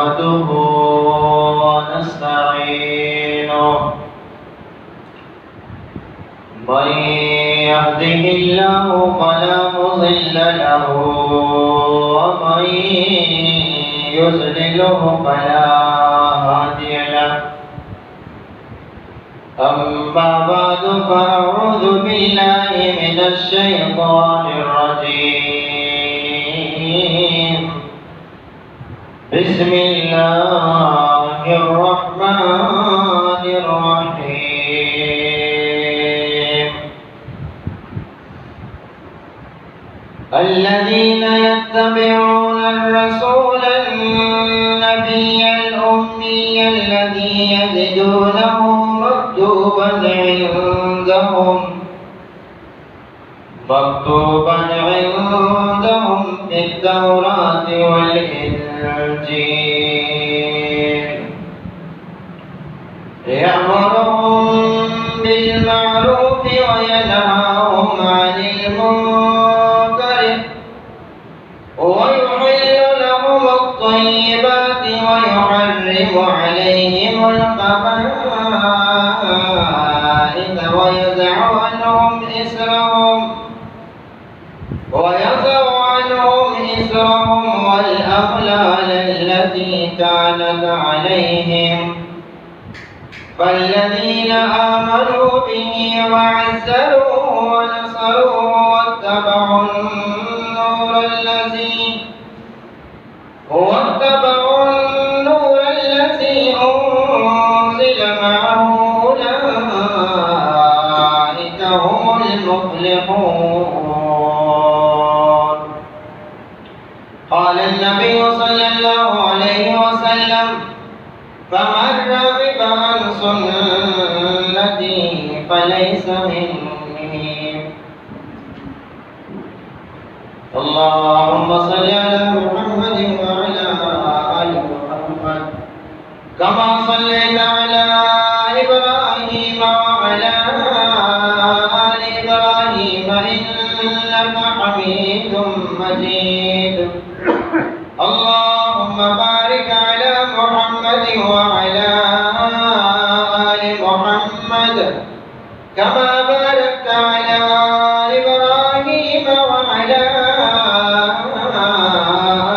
نحمده ونستعينه من يهده الله فلا مضل له ومن يضلله فلا هادي له أما بعد فأعوذ بالله من الشيطان الرجيم بسم الله الرحمن الرحيم الذين يتبعون الرسول النبي الأمي الذي يجدونه مكتوبا عندهم في التوراة والإنجيل يأمرهم بالمعروف وينهاهم عن المنكر ويحل لهم الطيبات ويحرم عليهم الخبائث ويضع عنهم إصرهم والأغلال التي كانت عليهم فالذين آمنوا به وعزروه ونصروه واتبعوا النور الذي أنزل معه أولئك هم المفلحون. قال النبي صلى الله عليه وسلم فمن رغب عن سنتي فليس مني. اللهم صل على محمد وعلى آل محمد كما صليت على إبراهيم وعلى آل إبراهيم إنك حميد مجيد. اللهم بارك على محمد وعلى آل محمد كما باركت على إبراهيم وعلى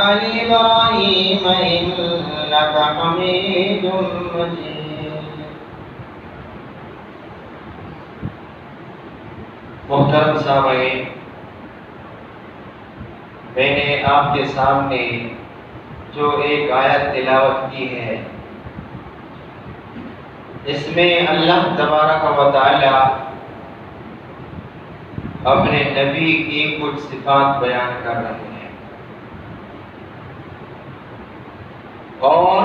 آل إبراهيم إنك حميد مجيد. محترم سامعین، میں نے آپ کے سامنے جو ایک آیت تلاوت کی ہے اس میں اللہ تبارک و تعالی اپنے نبی کی کچھ صفات بیان کر رہے ہیں اور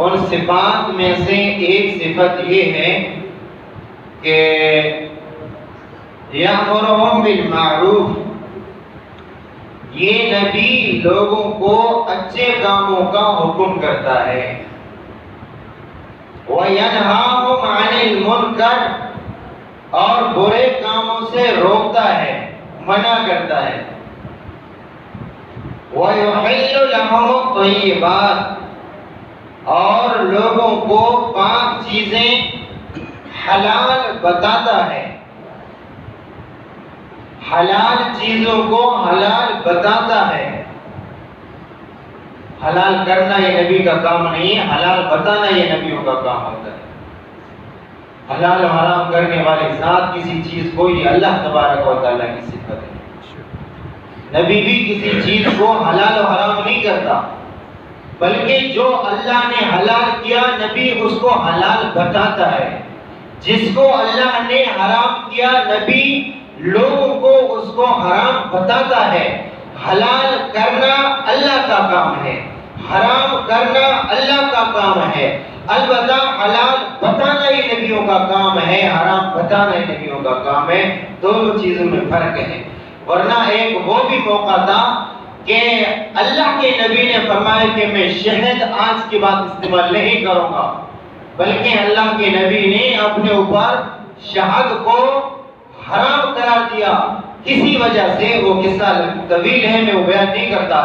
ان صفات میں سے ایک صفت یہ ہے کہ یأمرہم بالمعروف، یہ نبی لوگوں کو اچھے کاموں کا حکم کرتا ہے، وَيَنْهَاهُمْ عَنِ الْمُنْكَرِ، اور برے کاموں سے روکتا ہے، منع کرتا ہے، وَيُحِلُّ لَهُمُ الطَّيِّبَاتِ، اور لوگوں کو پاک چیزیں حلال بتاتا ہے، حلال چیزوں کو حلال بتاتا ہے۔ حلال کرنا یہ نبی کا کام نہیں ہے، حلال بتانا یہ نبیوں کا کام ہوتا ہے۔ حلال و حرام کرنے والے ذات کسی چیز کو، یہ اللہ تبارک و تعالیٰ کی صفت ہے۔ نبی بھی کسی چیز کو حلال و حرام نہیں کرتا، بلکہ جو اللہ نے حلال کیا نبی اس کو حلال بتاتا ہے، جس کو اللہ نے حرام کیا نبی لوگوں کو اس کو حرام بتاتا ہے۔ حلال کرنا اللہ کا کام ہے، حرام کرنا اللہ کا کام ہے، البتہ حلال بتانا ہی نبیوں کا کام ہے، حرام بتانا ہی نبیوں کا کام ہے۔ دونوں چیزوں میں فرق ہے، ورنہ ایک وہ بھی موقع تھا کہ اللہ کے نبی نے فرمایا کہ میں شہد آج کے بعد استعمال نہیں کروں گا، بلکہ اللہ کے نبی نے اپنے اوپر شہد کو حرام قرار دیا کسی وجہ سے۔ وہ قصہ طویل ہے، میں وہ بیان نہیں کرتا،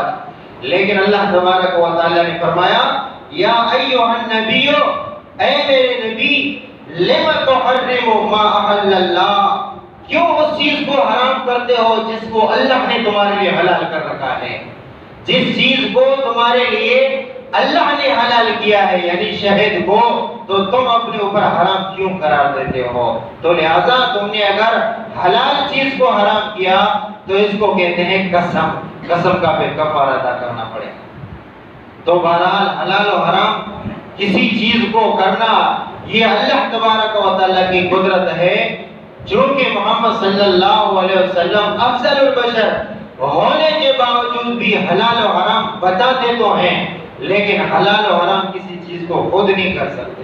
لیکن اللہ تبارک و تعالیٰ نے فرمایا یا ایھا النبی، اے میرے نبی، لم تحرم ما احل اللہ، کیوں اس چیز کو حرام کرتے ہو جس کو اللہ نے تمہارے لیے حلال کر رکھا ہے؟ جس چیز کو تمہارے لیے اللہ نے حلال کیا ہے یعنی شہد کو، تو تم اپنے اوپر حرام کیوں قرار دیتے ہو؟ تو لہذا تم نے اگر حلال چیز کو حرام کیا تو اس کو کہتے ہیں قسم، قسم کا پھر کفارہ ادا کرنا پڑے گا۔ تو بہرحال حلال و حرام کسی چیز کو کرنا یہ اللہ تبارک و تعالیٰ کی قدرت ہے، جو کہ محمد صلی اللہ علیہ وسلم افضل البشر ہونے کے باوجود بھی حلال و حرام بتاتے تو ہیں، لیکن حلال و حرام کسی چیز کو خود نہیں کر سکتے۔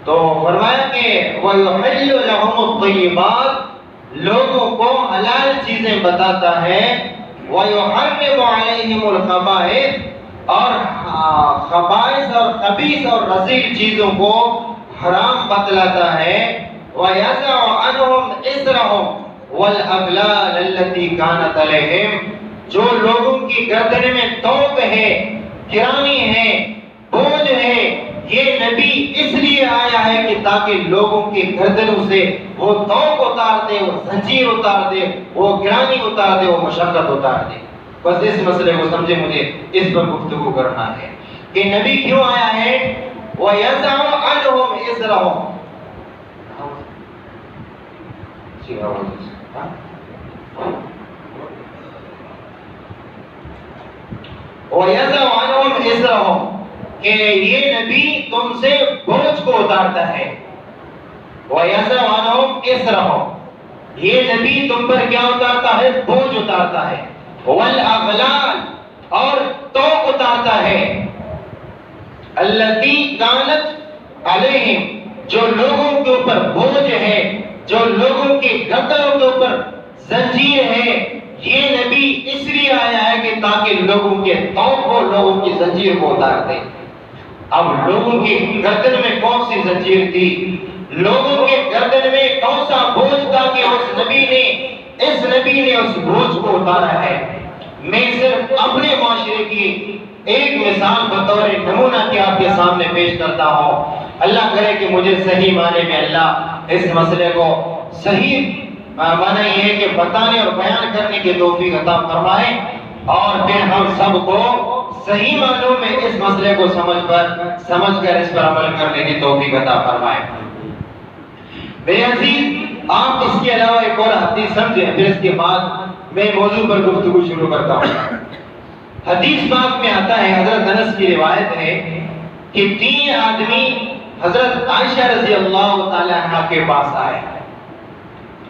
تو فرمایا کہ وَيُحِلُّ لَهُمُ الطَّيِّبَاتِ، لوگوں کو حلال چیزیں بتاتا ہے، وَيُحَرِّمُ عَلَيْهِمُ الْخَبَائِثَ، اور خبائث اور خبیث اور رذیل چیزوں کو حرام بتلاتا ہے، وَيَضَعُ عَنْهُمْ إِصْرَهُمْ وَالْأَغْلَالَ الَّتِي كَانَتْ عَلَيْهِمْ، جو لوگوں کی گردن میں توق ہے، گرانی ہے، بوجھ ہے، یہ نبی اس لیے آیا ہے کہ تاکہ لوگوں کی گردنوں سے وہ توق اتار دے، وہ زنجیر اتار دے، وہ گرانی اتار دے، وہ مشقت اتار دے۔ بس اس مسئلے کو سمجھے، مجھے اس پر گفتگو کرنا ہے کہ نبی کیوں آیا ہے؟ وَيَضَعُ عَنْهُمْ إِصْرَهُمْ، وَيَضَعُ عَنْهُمْ إِصْرَهُمْ، کہ یہ نبی تم سے بوجھ کو اتارتا ہے۔ وَيَضَعُ عَنْهُمْ إِصْرَهُمْ، یہ نبی تم پر کیا اتارتا ہے؟ بوجھ اتارتا ہے۔ وَالْأَغْلَالَ، اور توق اتارتا ہے۔ الَّتِي كَانَتْ عَلَيْهِمْ، جو لوگوں کے اوپر بوجھ ہے، جو لوگوں کی گردنوں کے اوپر زنجیر ہے، یہ نبی اس لیے آیا ہے کہ تاکہ لوگوں کے توق کو، لوگوں کی زنجیر کو اتار دے۔ اب لوگوں کی گردن میں کون سی زنجیر تھی؟ لوگوں کے گردن میں کون سا بوجھ تھا کہ اس نبی نے اس بوجھ کو اتارا ہے؟ میں صرف اپنے معاشرے کی ایک مثال بطور نمونہ کے آپ کے سامنے پیش کرتا ہوں۔ اللہ کرے کہ مجھے صحیح معنی میں اللہ اس مسئلے کو صحیح معنی یہ ہے کہ بتانے اور بیان کرنے کی توفیق عطا فرمائے، اور پھر ہم سب کو صحیح معنوں میں اس مسئلے کو سمجھ کر اس پر عمل کرنے کی توفیق عطا فرمائے۔ میرے عزیز، آپ اس کے علاوہ ایک اور حدیث سمجھیں، پھر اس کے بعد میں موضوع پر گفتگو شروع کرتا ہوں۔ حدیث پاک میں آتا ہے، حضرت انس کی روایت ہے کہ 3 آدمی حضرت عائشہ رضی اللہ تعالی عنہ کے پاس آئے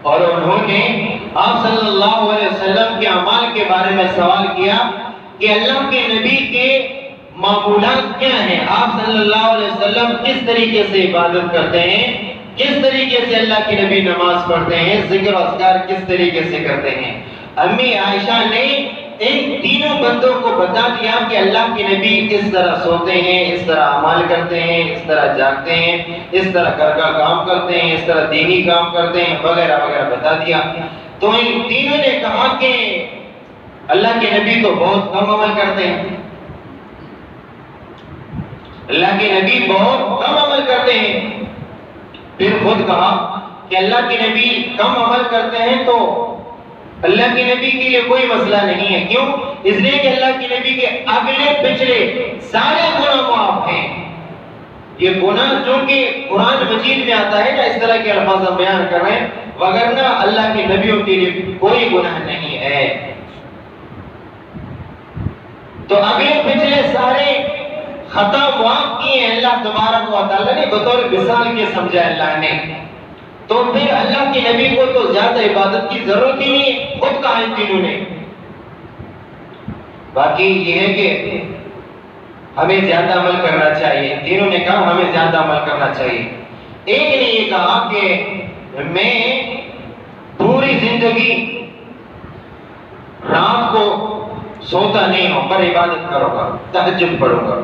اور انہوں نے آپ صلی اللہ علیہ وسلم کے اعمال کے بارے میں سوال کیا کہ اللہ کے نبی کے معمولات کیا ہیں، آپ صلی اللہ علیہ وسلم کس طریقے سے عبادت کرتے ہیں، کس طریقے سے اللہ کے نبی نماز پڑھتے ہیں، ذکر و اذکار کس طریقے سے کرتے ہیں۔ امی عائشہ نے ان تینوں بندوں کو بتا دیا کہ اللہ کے نبی اس طرح سوتے ہیں، اس طرح اعمال کرتے ہیں، اس طرح جاگتے ہیں، اس طرح گھر کا کام کرتے ہیں، اس طرح دینی کام کرتے ہیں، وغیرہ وغیرہ بتا دیا۔ تو ان تینوں نے کہا کہ اللہ کے نبی تو بہت کم عمل کرتے ہیں، اللہ کے نبی بہت کم عمل کرتے ہیں۔ پھر خود کہا کہ اللہ کے نبی کم عمل کرتے ہیں تو اللہ کے نبی کے لیے کوئی مسئلہ نہیں ہے۔ کیوں؟ اس لیے کہ اللہ کے نبی کے اگلے پچھلے سارے گناہ معاف ہیں۔ یہ گناہ جو کہ قرآن مجید میں آتا ہے نا، اس طرح کے الفاظ ہم بیان کر رہے ہیں، وگرنہ اللہ کے نبیوں کے لیے کوئی گناہ نہیں ہے۔ تو اگلے پچھلے سارے خطا معاف کیے ہیں اللہ تبارک و تعالیٰ نے، بطور مثال کے سمجھا اللہ نے۔ تو پھر اللہ کے نبی کو تو زیادہ عبادت کی ضرورت ہی نہیں ہے، خود کہا ان تینوں نے۔ باقی یہ ہے کہ ہمیں زیادہ عمل کرنا چاہیے، تینوں نے کہا ہمیں زیادہ عمل کرنا چاہیے۔ ایک نے یہ کہا کہ میں پوری زندگی رات کو سوتا نہیں ہوں پر عبادت کروں گا، تہجد پڑھوں گا،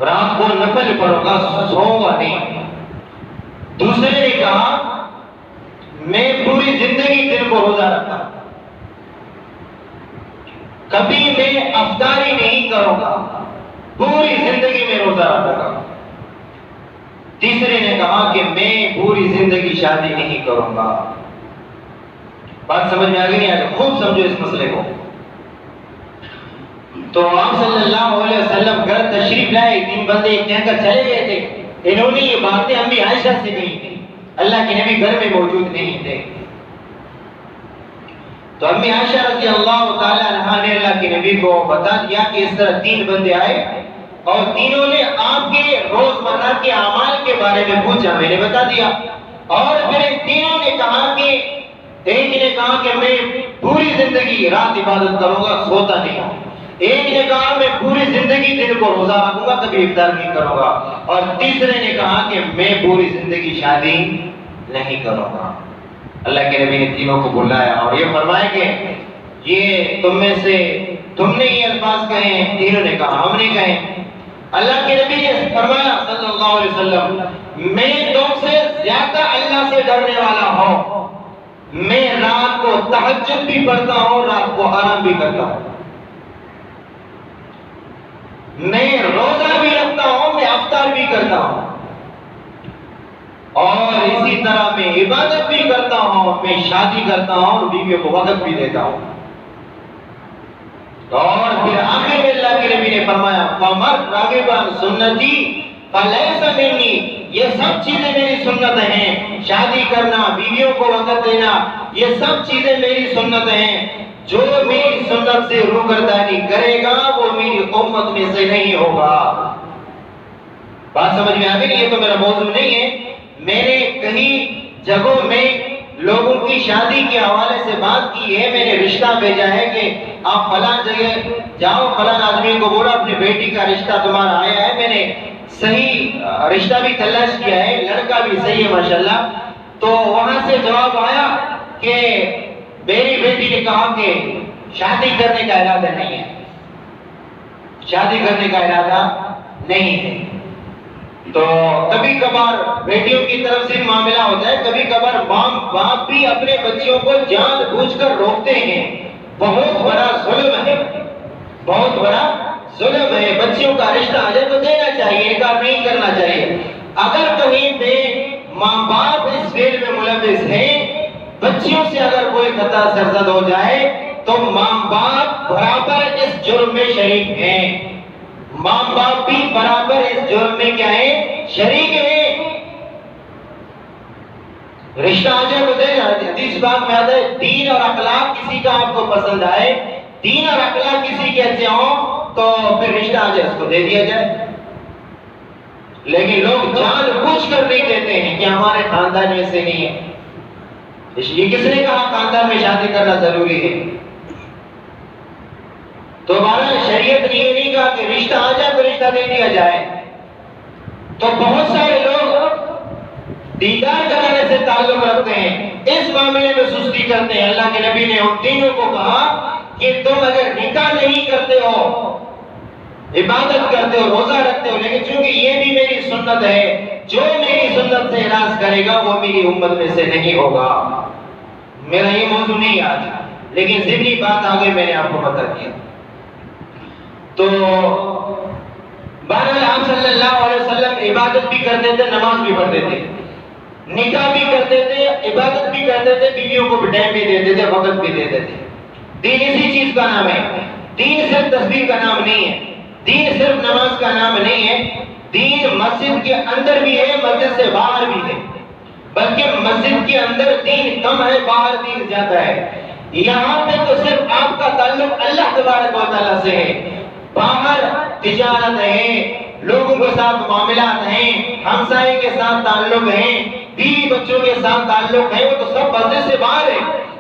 رات کو نفل پڑھوں گا، سوؤں گا نہیں۔ دوسرے نے کہا میں پوری زندگی دن کو روزہ رکھتا ہوں، کبھی میں افطاری نہیں کروں گا، پوری زندگی میں روزہ رکھوں گا۔ تیسرے نے کہا کہ میں پوری زندگی شادی نہیں کروں گا۔ بات سمجھ میں آ گئی نہیں آ گئی؟ خوب سمجھو اس مسئلے کو۔ تو آپ صلی اللہ علیہ وسلم گھر تشریف لائے، 3 بندے کہہ کر چلے گئے تھے، انہوں نے یہ باتیں امی عائشہ سے کہی تھی، اللہ کے نبی گھر میں موجود نہیں تھے۔ تو امی عائشہ رضی اللہ تعالی عنہا نے اللہ کے نبی کو بتا دیا کہ اس طرح 3 بندے آئے اور تینوں نے آپ کے روزمرہ کے اعمال کے بارے میں پوچھا، میں نے بتا دیا۔ اور پھر ان تینوں نے کہا کہ ایک نے کہا کہ میں پوری زندگی رات عبادت کروں گا، سوتا نہیں ہوں۔ ایک نے کہا میں پوری زندگی دن کو روزہ رکھوں گا، کبھی افطار نہیں کروں گا۔ اور تیسرے نے کہا کہ میں پوری زندگی شادی نہیں کروں گا۔ اللہ کے نبی نے تینوں کو بلایا اور یہ فرمایا کہ یہ تم میں سے تم نے یہ الفاظ کہے ہیں؟ تینوں نے کہا ہم نے کہے۔ اللہ کے نبی نے فرمایا صلی اللہ علیہ وسلم، میں تم سے زیادہ اللہ سے ڈرنے والا ہوں، میں رات کو تہجد بھی پڑھتا ہوں، رات کو آرام بھی کرتا ہوں، میں روزہ بھی رکھتا ہوں، میں افطار بھی کرتا ہوں، اور اسی طرح میں عبادت بھی کرتا ہوں، میں شادی کرتا ہوں اور بیویوں کو وقت بھی دیتا ہوں۔ اور پھر آخر میں اللہ کے نبی نے فرمایا فَمَنْ رَغِبَ عَنْ سُنَّتِي فَلَيْسَ مِنِّي، یہ سب چیزیں میری سنت ہیں، شادی کرنا، بیویوں کو وقت دینا، یہ سب چیزیں میری سنت ہیں، جو میری سنت سے روگردانی کرے گا وہ میری امت میں سے نہیں ہوگا۔ بات سمجھ میں آ گئی؟ یہ تو میرا موضوع نہیں ہے، میں نے کئی جگہوں میں لوگوں کی شادی کے حوالے سے بات کی ہے، میں نے رشتہ بھیجا ہے کہ آپ فلاں جگہ جاؤ، فلاں آدمی کو بولا اپنی بیٹی کا رشتہ تمہارا آیا ہے، میں نے صحیح رشتہ بھی تلاش کیا ہے، لڑکا بھی صحیح ہے ماشاءاللہ۔ تو وہاں سے جواب آیا کہ میری بیٹی نے کہا کہ شادی کرنے کا ارادہ نہیں ہے، شادی کرنے کا ارادہ نہیں ہے۔ تو کبھی کبھار بیٹیوں کی طرف سے معاملہ ہوتا ہے، کبھی کبھار ماں باپ بھی اپنے بچیوں کو جان بوجھ کر روکتے ہیں، بہت بڑا ظلم ہے، بہت بڑا ظلم ہے۔ بچیوں کا رشتہ آ جائے تو دینا چاہیے، انکار نہیں کرنا چاہیے۔ اگر کہیں پہ ماں باپ اس فیل میں ملوث ہیں، بچیوں سے اگر کوئی خطا سرزد ہو جائے تو ماں باپ برابر اس جرم میں شریک ہیں، ماں باپ بھی برابر اس جرم میں کیا ہے؟ شریک ہیں۔ رشتہ آ جائے تو دے جائے۔ حدیث پاک میں آتا ہے دین اور اخلاق کسی کا آپ کو پسند آئے، دین اور اخلاق کسی کے اچھے ہوں تو پھر رشتہ آ جائے اس کو دے دیا جائے۔ لیکن لوگ جان بوجھ کر نہیں دیتے ہیں کہ ہمارے خاندان میں سے نہیں ہے۔ یہ کس نے کہا خاندان میں شادی کرنا ضروری ہے؟ تو ہمارا شریعت نے یہ نہیں کہا کہ رشتہ آ جائے تو رشتہ دے دیا جائے۔ تو بہت سارے لوگ دیدار کرانے سے تعلق رکھتے ہیں، اس معاملے میں سستی کرتے ہیں۔ اللہ کے نبی نے ان تینوں کو کہا کہ تم اگر نکاح نہیں کرتے ہو، عبادت کرتے ہو، روزہ رکھتے ہو، لیکن چونکہ یہ بھی میری سنت ہے، جو میری سنت سے اعراض کرے گا وہ میری امت میں سے نہیں ہوگا۔ میرا یہ موضوع نہیں آج، لیکن ضمنی بات آگے میں نے آپ کو بتا دیا۔ تو بہرحال آپ صلی اللہ علیہ وسلم عبادت بھی کرتے تھے، نماز بھی پڑھتے تھے، نکاح بھی کرتے تھے، عبادت بھی کرتے تھے، بیویوں کو بھی ٹائم بھی دیتے تھے، وقت بھی دیتے تھے۔ دین اسی چیز کا نام ہے۔ دین صرف تسبیح کا نام نہیں ہے، دین صرف نماز کا نام نہیں ہے، دین مسجد کے اندر بھی ہے، مسجد سے باہر بھی ہے، بلکہ مسجد کے اندر دین کم ہے، باہر دین زیادہ ہے۔ یہاں پہ تو صرف آپ کا تعلق اللہ تبارک و تعالیٰ سے ہے، باہر تجارت ہے، لوگوں کے ساتھ معاملات ہیں، ہمسائے کے ساتھ تعلق ہیں، بیوی بچوں کے ساتھ تعلق ہے، وہ تو سب پردے سے باہر ہے۔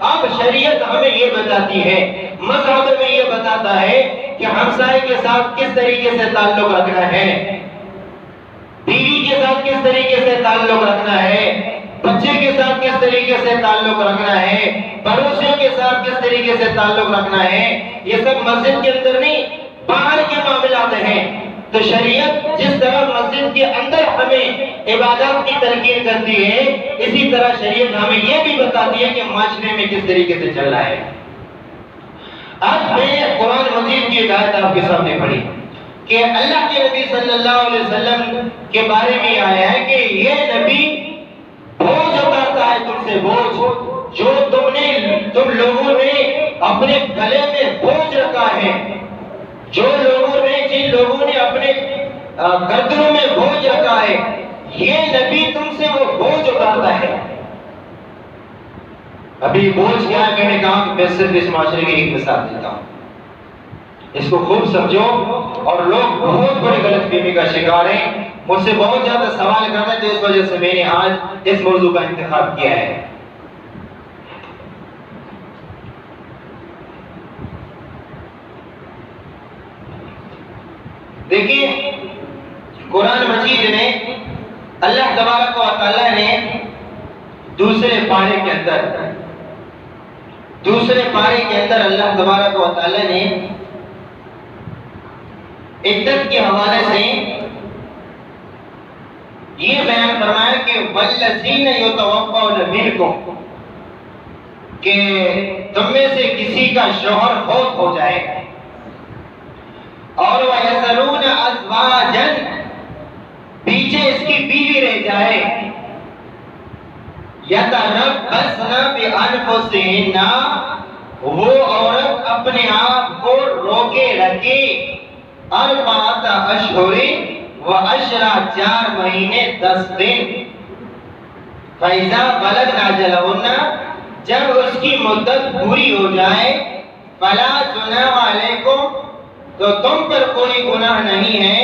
اب شریعت ہمیں یہ بتاتی ہے، مذہب میں یہ بتاتا ہے کہ ہمسائے کے ساتھ کس طریقے سے تعلق رکھنا ہے، بیوی کے ساتھ کس طریقے سے تعلق رکھنا ہے، بچے کے ساتھ کس طریقے سے تعلق رکھنا ہے، پڑوسیوں کے ساتھ کس طریقے سے تعلق رکھنا ہے۔ یہ سب مسجد کے اندر نہیں، باہر کے معاملات ہیں۔ تو شریعت جس طرح مسجد کے اندر ہمیں عبادات کی تلقین کرتی ہے، اسی طرح شریعت ہمیں یہ بھی بتاتی ہے کہ معاشرے میں کس طریقے سے چلنا ہے۔ آج میں نے قرآن مجید کی ایک آیت آپ کے سامنے پڑھی، کہ اللہ کے نبی صلی اللہ علیہ وسلم کے بارے میں آیا ہے کہ یہ نبی بوجھ اتارتا ہے تم سے بوجھ، جو تم لوگوں نے اپنے گلے میں بوجھ رکھا ہے، جن لوگوں نے اپنے گردنوں میں بوجھ رکھا ہے، یہ نبی تم سے وہ بوجھ اتارتا ہے۔ ابھی بوجھ کیا ہے؟ میں نے کہا کہ میں صرف اس معاشرے کی ایک مثال دیتا ہوں، اس کو خوب سمجھو۔ اور لوگ بہت بڑی غلط فہمی کا شکار ہیں، مجھ سے بہت زیادہ سوال کرتے ہیں، تو اس وجہ سے میں نے آج اس موضوع کا انتخاب کیا ہے۔ دیکھیے قرآن مجید میں اللہ تبارک و تعالیٰ نے دوسرے پارے کے اندر اللہ تبارک و تعالیٰ نے عدت کے حوالے سے یہ بیان فرمایا کہ والذین یتوفون منکم، کہ تم میں سے کسی کا شوہر فوت ہو جائے، اور وَيَذَرُونَ أَزْوَاجًا، پیچھے اس کی بیوی رہ جائے، يَتَرَبَّصْنَ بِأَنفُسِهِنَّ، وہ عورت اپنے آپ کو روکے رکھے، أَرْبَعَةَ أَشْهُرٍ وَعَشْرًا، 4 مہینے 10 دن، فَإِذَا بَلَغْنَ أَجَلَهُنَّ، جب اس کی مدت پوری ہو جائے، فَلَا جُنَاحَ عَلَيْكُمْ، تو تم پر کوئی گناہ نہیں ہے،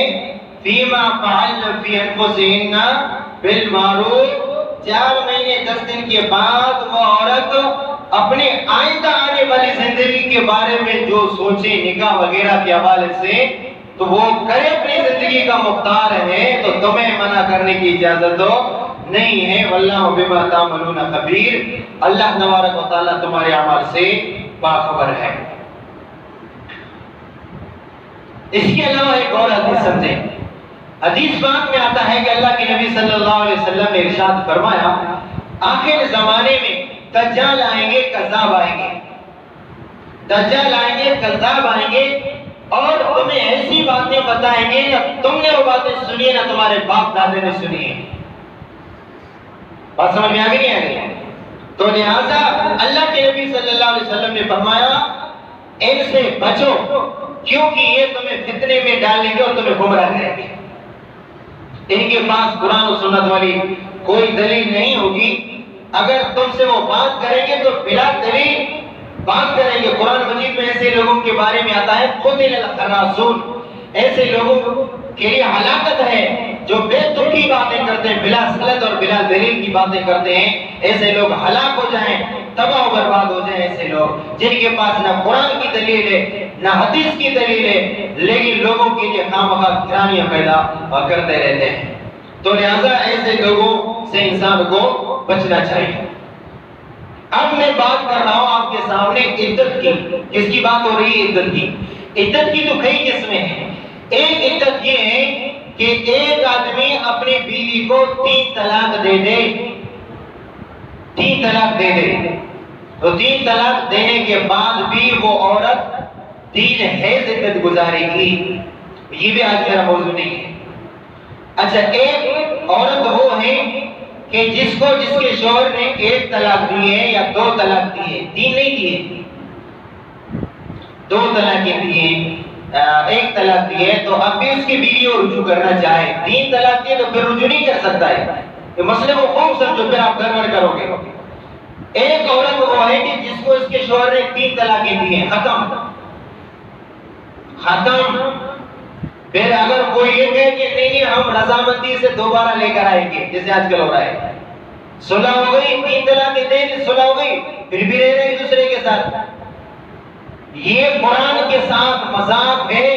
فیما فعلن فی انفسہن بالمعروف، 4 مہینے 10 دن کے بعد وہ عورت اپنے آئندہ آنے والی زندگی کے بارے میں جو سوچے نکاح وغیرہ کے حوالے سے، تو وہ کرے، اپنی زندگی کا مختار ہے، تو تمہیں منع کرنے کی اجازت نہیں ہے۔ واللہ بما تعملون خبیر، اللہ تبارک و تعالیٰ تمہارے اعمال سے باخبر ہے۔ اس کے علاوہ ایک اور حدیث سمجھیں، حدیث پاک میں آتا ہے کہ اللہ کے نبی صلی اللہ علیہ وسلم نے ارشاد فرمایا، آخر زمانے میں دجال آئیں گے، کذاب آئیں گے، دجال آئیں گے، کذاب آئیں گے، اور تمہیں ایسی باتیں بتائیں گے نہ تم نے وہ باتیں سنی ہے نہ تمہارے باپ دادے نے سنی ہے۔ بات سمجھ میں آگے نہیں آگے؟ تو لہٰذا اللہ کے نبی صلی اللہ علیہ وسلم نے فرمایا ان سے بچو، کیونکہ یہ تمہیں فتنے میں ڈالیں گے اور تمہیں گمراہ کریں گے۔ ان کے پاس قرآن و سنت والی کوئی دلیل نہیں ہوگی، اگر تم سے وہ بات کریں گے تو بلا دلیل بات کریں گے۔ قرآن مجید میں ایسے لوگوں کے بارے میں آتا ہے قتل الخراصون، ایسے لوگوں کے لیے ہلاکت ہے جو بے تکی باتیں کرتے ہیں، بلا سند اور بلا دلیل کی باتیں کرتے ہیں، ایسے لوگ ہلاک ہو جائیں، تباہ و برباد ہو جائیں۔ ایسے لوگ جن کے پاس نہ قرآن کی دلیل ہے نہ حدیث کی دلیل ہے، لیکن لوگوں کے لیے خامخواہ گرانیاں پیدا کرتے رہتے ہیں۔ تو لہذا ایسے لوگوں سے انسان کو بچنا چاہیے۔ اب میں بات کر رہا ہوں آپ کے سامنے عدت کی۔ کس کی بات ہو رہی ہے؟ عدت کی۔ عدت کی تو کئی قسمیں ہیں۔ ایک عدت یہ ہے کہ ایک آدمی اپنی بیوی کو 3 طلاق دے دے، 3 طلاق دے دے، تو 3 طلاق دینے کے بعد بھی وہ عورت 3 حیض عدت گزارے گی۔ یہ بھی آج میرا موضوع نہیں ہے۔ اچھا، ایک عورت وہ ہے کہ جس کے شوہر نے 1 طلاق دی ہے یا 2 طلاق دی ہے، 3 نہیں دیے، 2 طلاقیں دی ہیں، 1 طلاق دی ہے، تو اب بھی اس کی بیوی کو رجوع کرنا چاہے، 3 طلاق دیے تو پھر رجوع نہیں کر سکتا ہے۔ یہ مسئلے کو خوب سمجھو، پھر آپ گڑبڑ کرو گے۔ ایک عورت وہ ہے کہ جس کو اس کے شوہر نے 3 طلاقیں دی ہیں، ختم۔ پھر اگر کوئی یہ کہے کہ نہیں ہم رضامندی سے دوبارہ لے کر آئیں گے، جیسے آج کل ہو رہا ہے، صلح ہو گئی، 3 طلاقیں دے دی، صلح ہو گئی، پھر بھی رہ رہے ایک دوسرے کے ساتھ، یہ قرآن کے ساتھ مذاق ہے،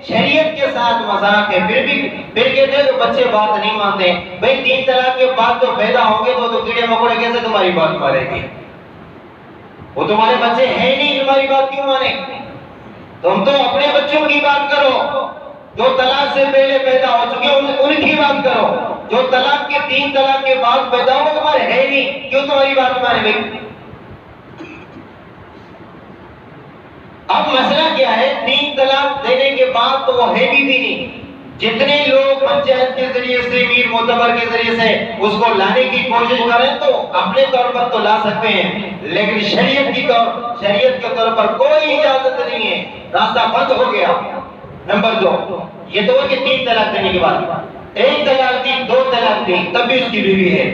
شریعت کے ساتھ مذاق ہے۔ پھر کہتے ہیں تو بچے بات نہیں مانتے، بھئی 3 طلاق کے بعد تو پیدا ہوں گے تو کیڑے مکوڑے کیسے تمہاری بات مانیں گے؟ وہ تمہارے بچے ہیں نہیں، تمہاری بات کیوں مانیں؟ تم تو اپنے بچوں کی بات کرو، جو طلاق سے پہلے پیدا ہو چکے ان کی بات کرو، جو طلاق کے 3 طلاق کے بعد پیدا ہو تمہارے ہے نہیں، کیوں تمہاری بات مانے گے؟ اب مسئلہ کیا ہے؟ 3 طلاق دینے کے بعد تو وہ ہے بھی نہیں. جتنے لوگ پنچایت کے ذریعے سے میر معتبر کے ذریعے سے اس کو لانے کی کوشش کریں تو اپنے طور پر تو لا سکتے ہیں, لیکن شریعت کے طور پر کوئی اجازت نہیں ہے, راستہ بند ہو گیا. نمبر 2, یہ تو کہ 3 طلاق دینے کے بعد 1 طلاق دی, 2 طلاق دی, تب بھی اس کی بیوی ہے.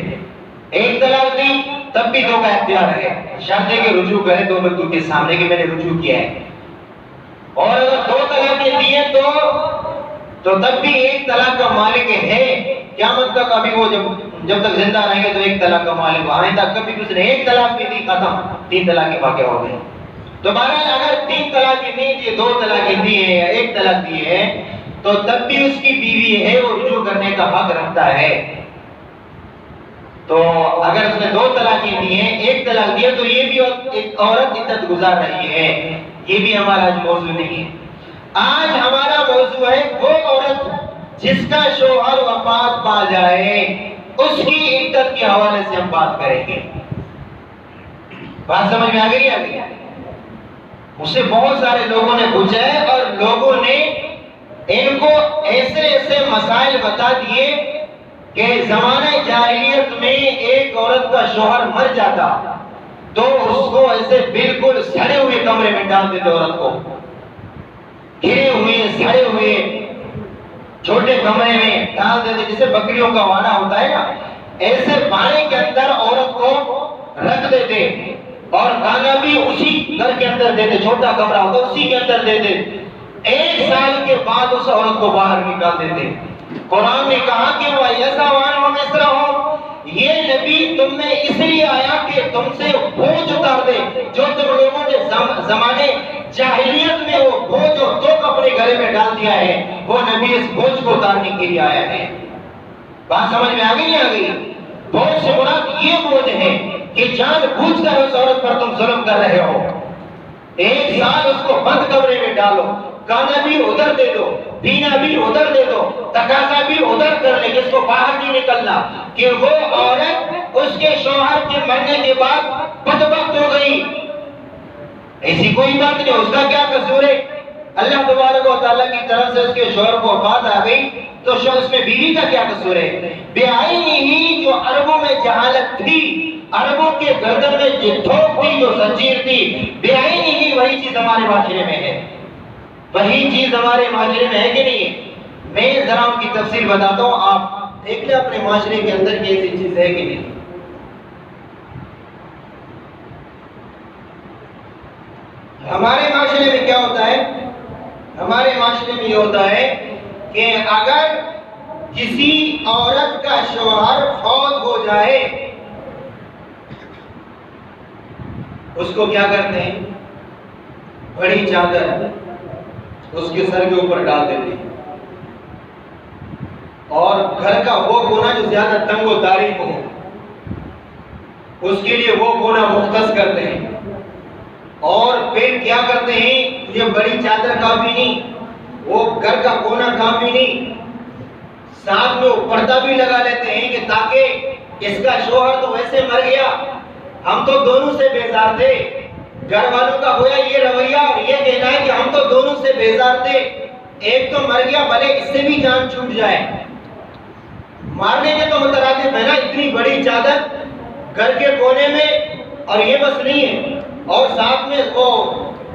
1 طلاق دی تب بھی 2 کا اختیار ہے, شرط ہے کہ رجوع کرے 2 بندوں کے سامنے کہ میں نے رجوع کیا ہے. اور اگر 2 طلاقیں دی ہیں تو تب بھی 1 طلاق کا مالک ہے. قیامت تک ابھی وہ جب تک زندہ رہیں گے تو 1 طلاق کا مالک, آئندہ کبھی کسی نے 1 طلاق بھی دی, ختم, 3 طلاقیں واقع ہو گئی. تو بہرحال اگر 3 طلاقیں نہیں دی, 2 طلاقیں دی ہیں یا 1 طلاق دی ہے تو تب بھی اس کی بیوی ہے, وہ رجوع کرنے کا حق رکھتا ہے. تو اگر اس نے 2 طلاقیں دی ہیں, 1 طلاق دیا, تو یہ بھی ایک عورت عدت گزار رہی ہے. یہ بھی ہمارا آج موضوع نہیں ہے. آج ہمارا موضوع ہے وہ عورت جس کا شوہر وفات پا جائے, اس کی عدت کے حوالے سے ہم بات کریں گے. بات سمجھ میں آ گئی ہے؟ مجھ سے بہت سارے لوگوں نے پوچھا ہے اور لوگوں نے ان کو ایسے مسائل بتا دیے کہ زمانہ جاہلیت میں ایک عورت کا شوہر مر جاتا تو اس کو ایسے بالکل سڑے ہوئے کمرے میں ڈال دیتے, عورت کو گرے ہوئے سڑے ہوئے چھوٹے کمرے میں ڈال دیتے, جسے بکریوں کا واڑہ ہوتا ہے نا, ایسے باڑے کے اندر عورت کو رکھ دیتے اور کھانا بھی اسی گھر کے اندر دیتے, چھوٹا کمرہ ہوتا اسی کے اندر دیتے. 1 سال کے بعد اس عورت کو باہر نکال دیتے. قرآن نے کہا کہ وہ ایسا وان و مصرا ہو, یہ نبی تم میں اس لیے آیا کہ تم سے بوجھ اتار دے جو تم لوگوں نے زمانے جاہلیت میں وہ بوجھ اور توق اپنے گلے میں ڈال دیا ہے, وہ نبی اس بوجھ کو اتارنے کے لیے آیا ہے. بات سمجھ میں آ گئی نہیں آ گئی؟ بوجھ سے مراد یہ بوجھ ہے کہ جان بوجھ کر اس عورت پر تم ظلم کر رہے ہو. 1 سال اس کو بند کمرے میں ڈالو, کھانا بھی ادھر دے دو, پینا بھی ادھر دے دو, تقاضا بھی ادھر کر لے, اس کو باہر نہیں نکلنا کہ وہ عورت اس کے شوہر کے مرنے کے بعد بدبخت ہو گئی. ایسی کوئی بات نہیں, اس کا کیا قصور ہے؟ اللہ تبارک و تعالیٰ کی طرف سے اس کے شوہر کو وفات آ گئی تو اس میں بیوی کا کیا قصور ہے؟ بیائی ہی جو عربوں میں جہالت تھی, عربوں کے گردن میں جو تھوک تھی, جو زنجیر تھی, بیائی ہی وہی چیز ہمارے معاشرے میں ہے. وہی چیز ہمارے معاشرے میں ہے کہ نہیں ہے؟ میں ذرا ان کی تفصیل بتاتا ہوں, آپ دیکھ لیں اپنے معاشرے کے اندر کہ ایسی چیز ہے کہ نہیں. ہمارے معاشرے میں کیا ہوتا ہے؟ ہمارے معاشرے میں یہ ہوتا ہے کہ اگر کسی عورت کا شوہر فوت ہو جائے اس کو کیا کرتے ہیں؟ بڑی چادر اس کے سر کے اوپر ڈال دیتے ہیں اور گھر کا وہ کونا جو زیادہ تنگ و تاریک ہو اس کے لیے وہ کونا مختص کرتے ہیں. اور پھر کیا کرتے ہیں؟ یہ بڑی چادر کافی نہیں, وہ گھر کا کونا کافی نہیں, ساتھ میں پردہ بھی لگا لیتے ہیں کہ تاکہ اس کا شوہر تو ویسے مر گیا, ہم تو دونوں سے بیزار تھے. گھر والوں کا ہوا یہ رویہ اور یہ کہنا ہے کہ ہم تو دونوں سے بیزار تھے, ایک تو مر گیا بھلے اس سے بھی جان چھوٹ جائے. مارنے کے تو مترادف ہے نا, اتنی بڑی چادر گھر کے کونے میں, اور یہ بس نہیں ہے اور ساتھ میں وہ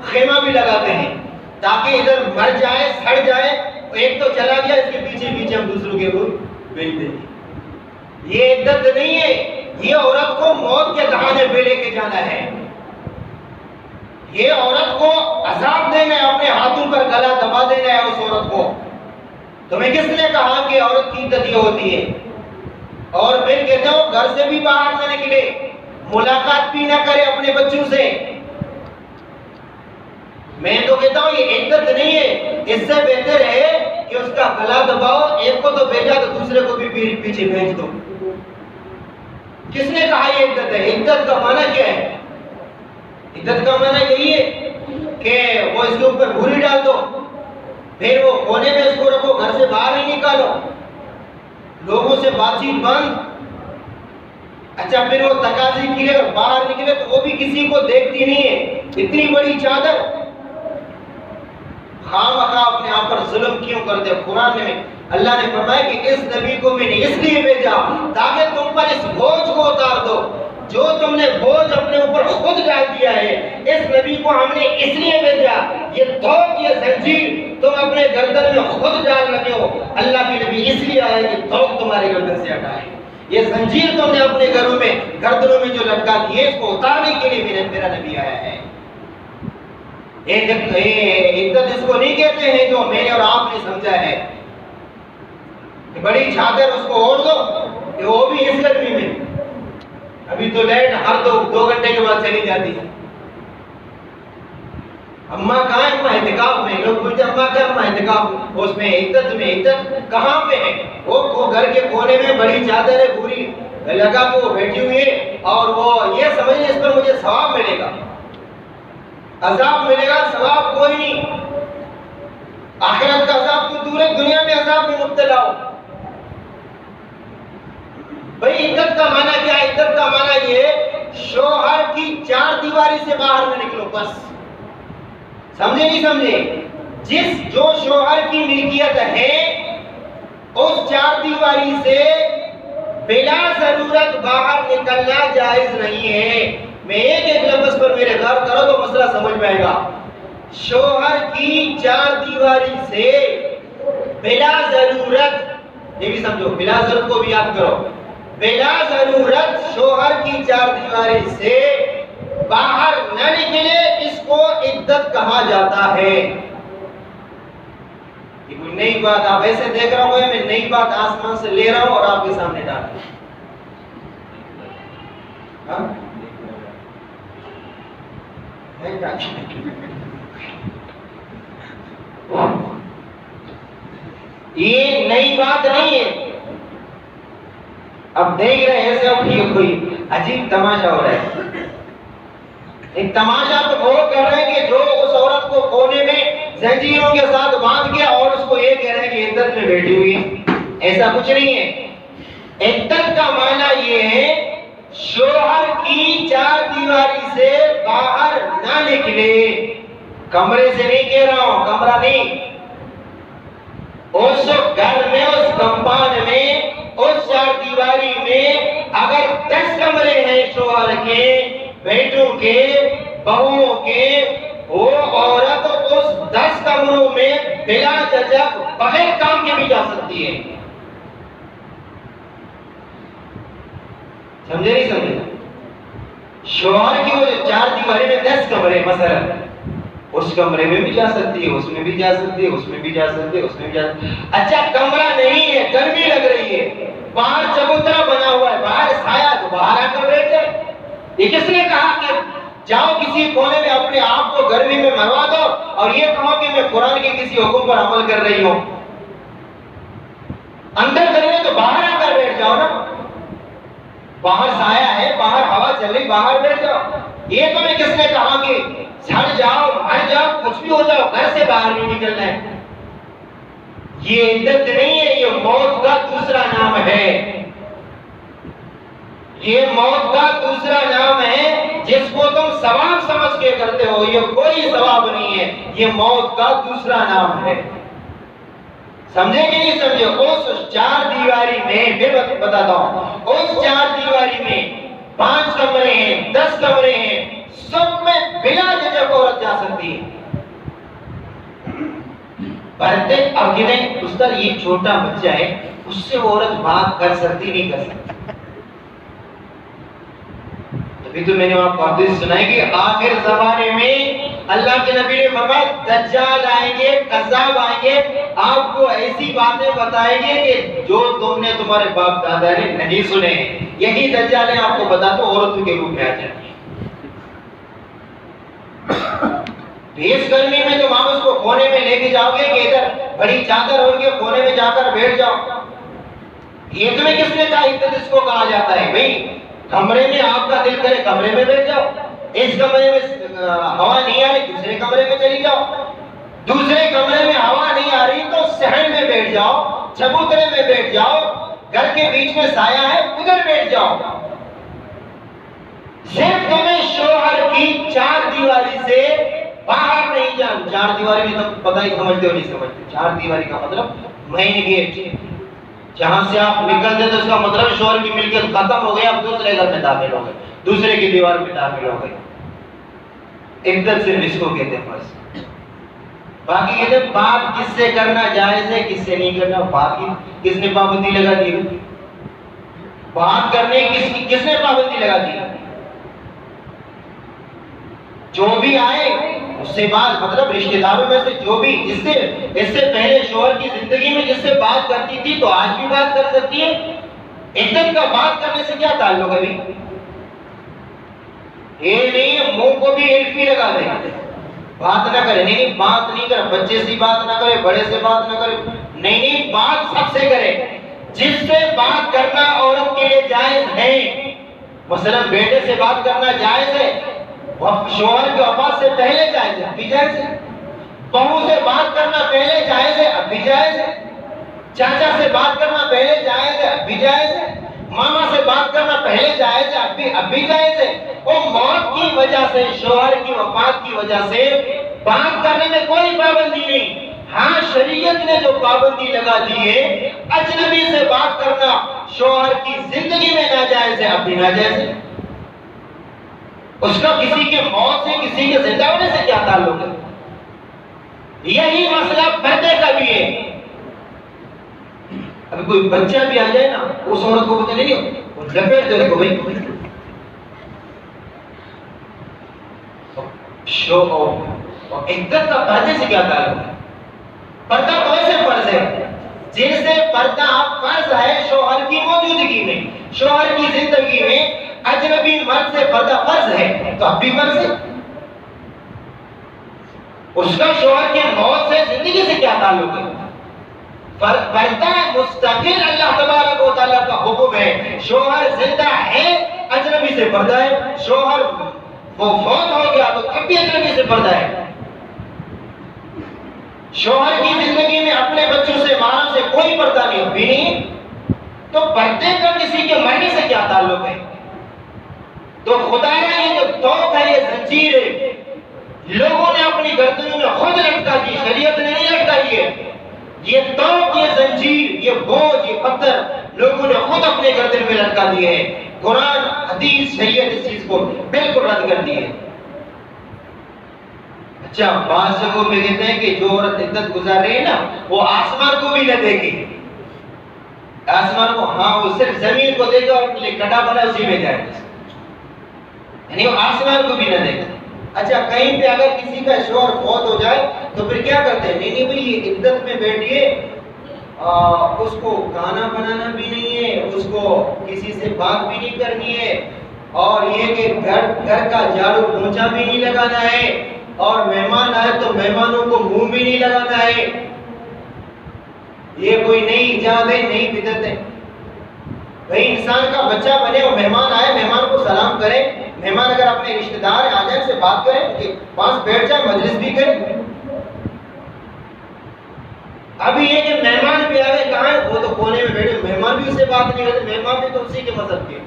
خیمہ بھی لگاتے ہیں تاکہ ادھر مر جائے سڑ جائے, ایک تو چلا گیا اس کے پیچھے پیچھے ہم دوسروں کے وہ بھیج دیں. یہ عدت نہیں ہے, یہ عورت کو موت کے دہانے پہ لے کے جانا ہے. یہ عورت کو عذاب دینا ہے, اپنے ہاتھوں پر گلا دبا دینا ہے اس عورت کو. تمہیں کس نے کہا کہ عورت کی عدت یہ ہوتی ہے؟ اور پھر کہتے ہو گھر سے بھی باہر نہ نکلے, ملاقات بھی نہ کرے اپنے بچوں سے. میں تو کہتا ہوں یہ عدت نہیں ہے, اس سے بہتر ہے کہ اس کا گلا دباؤ, ایک کو تو بھیجا تو دوسرے کو بھی پیچھے بھیج دو. کس نے کہا یہ عدت ہے؟ عدت کا معنی کیا ہے؟ عدت کا معنی یہی ہے کہ وہ اس کے اوپر بھوری ڈال دو, پھر وہ کونے میں اس کو رکھو, گھر سے باہر نہیں نکالو, لوگوں سے بات چیت بند. اچھا پھر وہ تقاضی کے لیے اگر باہر نکلے تو وہ بھی کسی کو دیکھتی نہیں ہے. اتنی بڑی چادر خواہ اپنے آپ پر ظلم کیوں کرتے ہو؟ قرآن میں اللہ نے فرمایا کہ اس نبی کو میں نے اس لیے بھیجا تاکہ تم پر اس بوجھ کو اتار دو جو تم نے بوجھ اپنے اوپر خود ڈال دیا ہے۔ اس نبی کو ہم نے اس لیے بھیجا، یہ توق، یہ زنجیر تم اپنے گردن میں خود ڈال لگے ہو۔ اللہ کے نبی اس لیے آئے کہ توق تمہارے گردن سے ہٹائے، یہ زنجیر تم نے اپنے گھروں میں گردنوں میں جو لٹکا دی ہے اس کو اتارنے کے لیے میرا نبی آیا ہے۔ عدت اس کو نہیں کہتے ہیں جو میں نے اور آپ نے سمجھا ہے کہ بڑی چادر اس کو اوڑھ دو کہ وہ بھی اس گرمی میں۔ ابھی تو لائٹ ہر دو گھنٹے کے بعد چلی جاتی ہے۔ اماں کہاں ہے؟ اماں اعتکاف میں۔ لوگ پوچھتے اماں کہاں؟ اماں اعتکاف اس میں عدت میں۔ عدت کہاں پہ ہے؟ وہ گھر کے کونے میں بڑی چادر ہے پوری لگا کے وہ بیٹھی ہوئی ہے اور وہ یہ سمجھے اس پر مجھے ثواب ملے گا، عذاب ملے گا، ثواب کوئی نہیں۔ آخرت کا عذاب تو دور ہے، دنیا میں عذاب میں مبتلا ہو۔ بھئی عدت کا معنی کیا ہے؟ عدت کا معنی یہ شوہر کی چار دیواری سے باہر نہ نکلو، بس۔ سمجھے نہیں سمجھے؟ جو شوہر کی ملکیت ہے اس چار دیواری سے بلا ضرورت باہر نکلنا جائز نہیں ہے۔ میں ایک لفظ پر میرے غور کرو تو مسئلہ سمجھ میں آئے گا۔ شوہر کی چار دیواری سے بلا ضرورت، یہ بھی سمجھو، بلا ضرورت کو بھی یاد کرو، بلا ضرورت شوہر کی چار دیواری سے باہر نہ نکلے، اس کو عدت کہا جاتا ہے۔ یہ کوئی نئی بات آپ ایسے دیکھ رہا ہوں، میں نئی بات آسمان سے لے رہا ہوں اور آپ کے سامنے ڈال رہا ہوں۔ یہ نئی بات نہیں ہے۔ اب دیکھ رہے ہیں ایسے اب یہ کوئی عجیب تماشا ہو رہا ہے۔ ایک تماشا تو وہ کر رہے ہیں کہ جو اس عورت کو کونے میں زنجیروں کے ساتھ باندھ کے اور اس کو یہ کہہ رہے ہیں کہ عدت میں بیٹھی ہوئی ہے۔ ایسا کچھ نہیں ہے۔ عدت کا معنی یہ ہے شوہر کی چار دیواری سے باہر نہ نکلے۔ کمرے سے نہیں کہہ رہا ہوں، کمرہ نہیں، اس گھر میں، اس کمپاؤنڈ میں، اس چار دیواری میں اگر 10 کمرے ہیں شوہر کے، بیٹوں کے، بہوؤں کے، وہ عورت اس 10 کمروں میں بلا جھجک بغیر کام کے بھی جا سکتی ہے۔ سمجھے نہیں سمجھے؟ شوہر کی وہ چار دیواری میں 10 کمرے مثلا، اس کمرے میں بھی جا سکتی ہے، اس میں بھی جا سکتی ہے، اس میں بھی جا سکتی ہے، اس میں بھی جا سکتی ہے۔ اچھا کمرہ نہیں ہے، گرمی لگ رہی ہے، باہر چبوترا بنا ہوا ہے، باہر سایہ، تو باہر آ کر بیٹھ جائے۔ یہ کس نے کہا کہ جاؤ کسی کونے میں اپنے آپ کو گرمی میں مروا دو اور یہ کہو کہ میں قرآن کے کسی حکم پر عمل کر رہی ہوں؟ اندر گرمی ہے تو باہر آ کر بیٹھ جاؤ نا، باہر سایہ ہے، باہر ہوا چل رہی، باہر بیٹھ جاؤ۔ یہ تمہیں کس نے کہا کہ جھڑ جاؤ، مر جاؤ، کچھ بھی ہو جاؤ، گھر سے باہر نہیں نکلنا ہے؟ یہ عدت نہیں ہے، یہ موت کا دوسرا نام ہے۔ یہ موت کا دوسرا نام ہے جس کو تم ثواب سمجھ کے کرتے ہو، یہ کوئی ثواب نہیں ہے، یہ موت کا دوسرا نام ہے۔ سمجھے کہ نہیں سمجھے؟ اس چار دیواری میں، پھر بتاتا ہوں، اس چار دیواری میں 5 کمرے ہیں، 10 کمرے ہیں، سب میں بلا جھجک عورت جا سکتی ہے۔ پرتے اب کہتے استاد یہ چھوٹا بچہ ہے، اس سے عورت بات کر سکتی نہیں کر سکتی؟ ابھی تو میں نے آپ کو حدیث سنائی کہ آخر زمانے میں اللہ کے نبی نے فرمایا دجال آئیں گے، کذاب آئیں گے، آپ کو ایسی باتیں بتائیں گے کہ جو تم نے تمہارے باپ دادا نے نہیں سنے۔ یہی دجال آپ کو بتاتا ہوں عورتوں کے روپ میں آ جائیں گے۔ اس گرمی میں تم آپ اس کو کونے میں لے کے جاؤ گے کہ ادھر بڑی چادر ہوگی، کونے میں جا کر بیٹھ جاؤ۔ یہ تمہیں کس نے کہا عدت اس کو کہا جاتا ہے؟ بھئی کمرے میں آپ کا دل کرے کمرے میں بیٹھ جاؤ، اس کمرے میں ہوا نہیں آ رہی دوسرے کمرے میں چلی جاؤ، دوسرے کمرے میں ہوا نہیں آ رہی تو صحن میں بیٹھ جاؤ، چبوترے میں بیٹھ جاؤ، گھر کے بیچ میں سایہ ہے ادھر بیٹھ جاؤ۔ صرف تمہیں شوہر کی چار دیواری سے باہر نہیں جان. چار دیواری میں تم پتہ ہی سمجھتے ہو نہیں سمجھتے. چار دیواری کا مطلب مین گیٹ, جہاں سے آپ نکلتے تو اس کا مطلب شوہر کی ملکیت ختم ہو گئی, آپ دوسرے گھر میں داخل ہو گئے, دوسرے کی دیوار میں داخل ہو گئے. عدت صرف اس کو کہتے ہیں بس. باقی کہتے ہیں بات کس سے کرنا جائز ہے کس سے نہیں کرنا. باقی کس نے پابندی لگا دی؟ بات کرنے کی کس نے پابندی لگا دی؟ جو بھی آئے اس سے بات, مطلب رشتہ داروں میں سے جو بھی اس سے پہلے شوہر کی زندگی میں جس سے بات کرتی تھی تو آج بھی بات کر سکتی ہے. عدت کا بات کرنے سے کیا تعلق ہے؟ یہ نہیں منہ کو بھی الفی لگا دے, بات نہ کرے. نہیں بات نہیں کرے, بچے سے بات نہ کرے, بڑے سے بات نہ کرے. نہیں بات سب سے کرے. جس سے بات کرنا عورت کے لیے جائز ہے, مثلا بیٹے سے بات کرنا جائز ہے, شوہر کی وفات سے پہلے جائز ہے, اب بھی جائز ہے. بہو سے بات کرنا پہلے جائز ہے, اب بھی جائز ہے. چاچا سے بات کرنا پہلے جائز ہے, اب بھی جائز ہے. ماما سے بات کرنا پہلے جائز ہے, اب بھی جائز ہے. وہ موت کی وجہ سے, شوہر کی وفات کی وجہ سے بات کرنے میں کوئی پابندی نہیں. ہاں شریعت نے جو پابندی لگا دی ہے, اجنبی سے بات کرنا شوہر کی زندگی میں ناجائز ہے, اب بھی ناجائز ہے. اس کا کسی کے موت سے کسی کے زندہ ہونے سے کیا تعلق ہے؟ یہی مسئلہ پردے کا بھی ہے. ابھی کوئی بچہ بھی آ جائے نا, اس عورت کو پتہ نہیں ہو, لپیٹ دے کو بھائی شو. اور عدت کا پردے سے کیا تعلق ہے؟ پردہ کیسے فرض ہے؟ جیسے پردہ فرض ہے شوہر کی موجودگی میں, شوہر کی زندگی میں اجنبی مرد سے پردہ فرض ہے تو اب بھی فرض ہے. اس کا شوہر کی موت سے زندگی سے کیا تعلق ہے؟ پردہ مستقل اللہ تبارک و تعالیٰ کا حکم ہے. شوہر زندہ ہے اجنبی سے پردہ ہے, شوہر وہ فوت ہو گیا تو اب بھی اجنبی سے پردہ ہے. شوہر کی زندگی میں اپنے بچوں سے محرم سے کوئی پردہ نہیں, اب بھی نہیں. تو پردے کا کسی کے مرنے سے کیا تعلق ہے؟ تو خدا نے یہ جو توق ہے, یہ زنجیر ہے, لوگوں نے اپنی گردنوں میں خود لٹکا دی, شریعت نے نہیں لٹکائی ہے. یہ توق, یہ زنجیر, یہ بوجھ, یہ پتھر لوگوں نے خود اپنے گردن میں لٹکا دیے ہیں. قرآن حدیث شریعت اس چیز کو بالکل رد کر دی ہے. اچھا بعض جگہوں میں کہتے ہیں کہ جو عورت عدت گزار رہی ہے نا وہ آسمان کو بھی نہ دیکھے. آسمان کو, ہاں وہ صرف زمین کو دیکھے اور کٹا بنا اسی میں جائے, یعنی وہ آسمان کو بھی نہ دیکھے. اچھا کہیں پہ اگر کسی کا شوہر فوت ہو جائے تو پھر کیا کرتے ہیں؟ نہیں بھائی یہ عدت میں بیٹھی ہے, اس کو کھانا بنانا بھی نہیں ہے, اس کو کسی سے بات بھی نہیں کرنی ہے, اور یہ کہ گھر کا جھاڑو پونچھا بھی نہیں لگانا ہے, اور مہمان آئے تو مہمانوں کو منہ بھی نہیں لگانا ہے. یہ کوئی نئی ایجاد ہے, نئی بدعت ہے. بھائی انسان کا بچہ بنے اور مہمان آئے مہمان کو سلام کرے, مہمان اگر اپنے رشتہ دار آ جائیں سے بات کریں کہ پاس بیٹھ جائے, مجلس بھی کرے. ابھی یہ کہ مہمان بھی آگے کہاں ہے, وہ تو کونے میں بیٹھے, مہمان بھی اس سے بات نہیں کرتے. مہمان بھی تو اسی کے مذہب کے,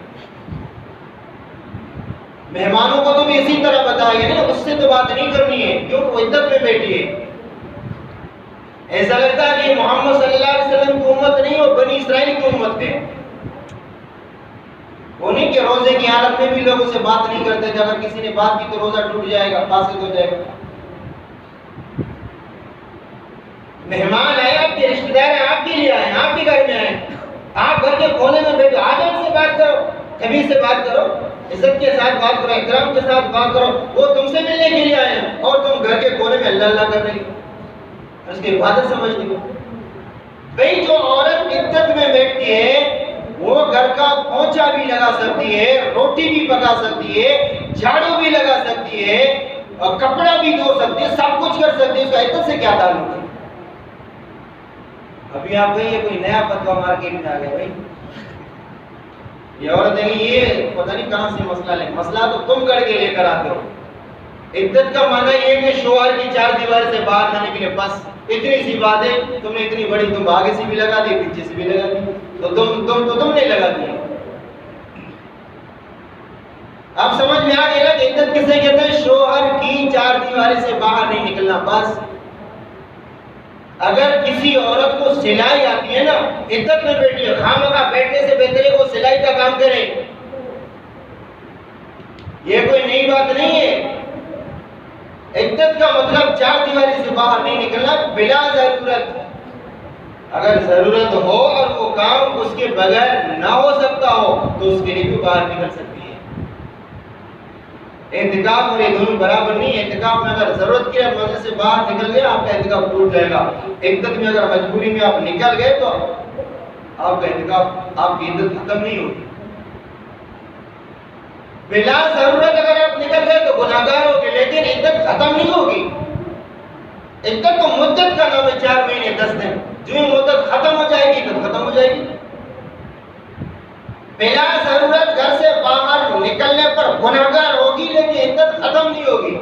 مہمانوں کو تو بھی اسی طرح بتایا گیا نا, اس سے تو بات نہیں کرنی ہے, کیوں وہ عدت میں بیٹھی ہے. ایسا لگتا ہے کہ محمد صلی اللہ علیہ وسلم کی امت نہیں, وہ بنی اسرائیل کی امت ہے. وہ نہیں کہ روزے کی حالت میں بھی لوگوں سے بات نہیں کرتے تھے, اگر کسی نے بات کی تو روزہ ٹوٹ جائے گا, فاسد ہو جائے گا. مہمان آئے, آپ کے رشتہ دار ہیں, آپ کے لیے آئے, آپ کے گھر میں آئے, آپ گھر کے کونے میں بیٹھو, آج ان سے بات کرو, کبھی سے بات کرو, عزت کے ساتھ بات کرو, احترام کے ساتھ بات کرو. وہ تم سے ملنے کے لیے آئے ہیں اور تم گھر کے کونے میں اللہ اللہ کر رہی ہو, اس کی عبادت سمجھتی ہو. بھئی جو عورت عدت میں بیٹھتی ہے وہ گھر کا پونچھا بھی لگا سکتی ہے, روٹی بھی پکا سکتی ہے, جھاڑو بھی لگا سکتی ہے, اور کپڑا بھی دھو سکتی ہے, سب کچھ کر سکتی ہے. اس کا عدت سے کیا تعلق ہے؟ ابھی آپ کہیں یہ کوئی نیا فتویٰ مارکیٹ میں آ گیا. بھائی یہ عورت ہے, یہ پتہ نہیں کہاں سے مسئلہ لے, مسئلہ تو تم کر کے لے کر آتے ہو. عدت کا معنی یہ ہے کہ شوہر کی چار دیوار سے باہر نہ نکلے, بس اتنی سی بات ہے. تم نے اتنی بڑی, تم آگے سے بھی لگا دی, پیچھے سے بھی لگا دی, تو تم نے لگا دی. اب سمجھ میں آ گیا کہ عدت کسے کہتے ہیں؟ شوہر کی چار دیواری سے باہر نہیں نکلنا. بس اگر کسی عورت کو سلائی آتی ہے نا، عدت میں بیٹھی ہے، خامخواہ بیٹھنے سے بہتر ہے وہ سلائی کا کام کرے. یہ کوئی نئی بات نہیں ہے. عدت کا مطلب چار دیواری سے باہر نہیں نکلنا بلا ضرورت. اگر ضرورت ہو اور وہ کام اس کے بغیر نہ ہو سکتا ہو تو اس کے لیے بھی باہر نکل سکتی ہے. اعتکاف اور یہ دونوں برابر نہیں ہے. اعتکاف میں اگر ضرورت کی وجہ سے باہر نکل گئے آپ کا اعتکاف ٹوٹ جائے گا. عدت میں اگر مجبوری میں آپ نکل گئے تو آپ کا اعتکاف، آپ کی عدت ختم نہیں ہوگی. بلا ضرورت اگر آپ نکل گئے تو گناہگار ہوگے، لیکن عدت ختم نہیں ہوگی. عدت تو مدت کا نام ہے، 4 مہینے 10 دن. جو مدت ختم ہو جائے گی عدت ختم ہو جائے گی. بلا ضرورت گھر سے باہر نکلنے پر گناہگار ہوگی لیکن عدت ختم نہیں ہوگی.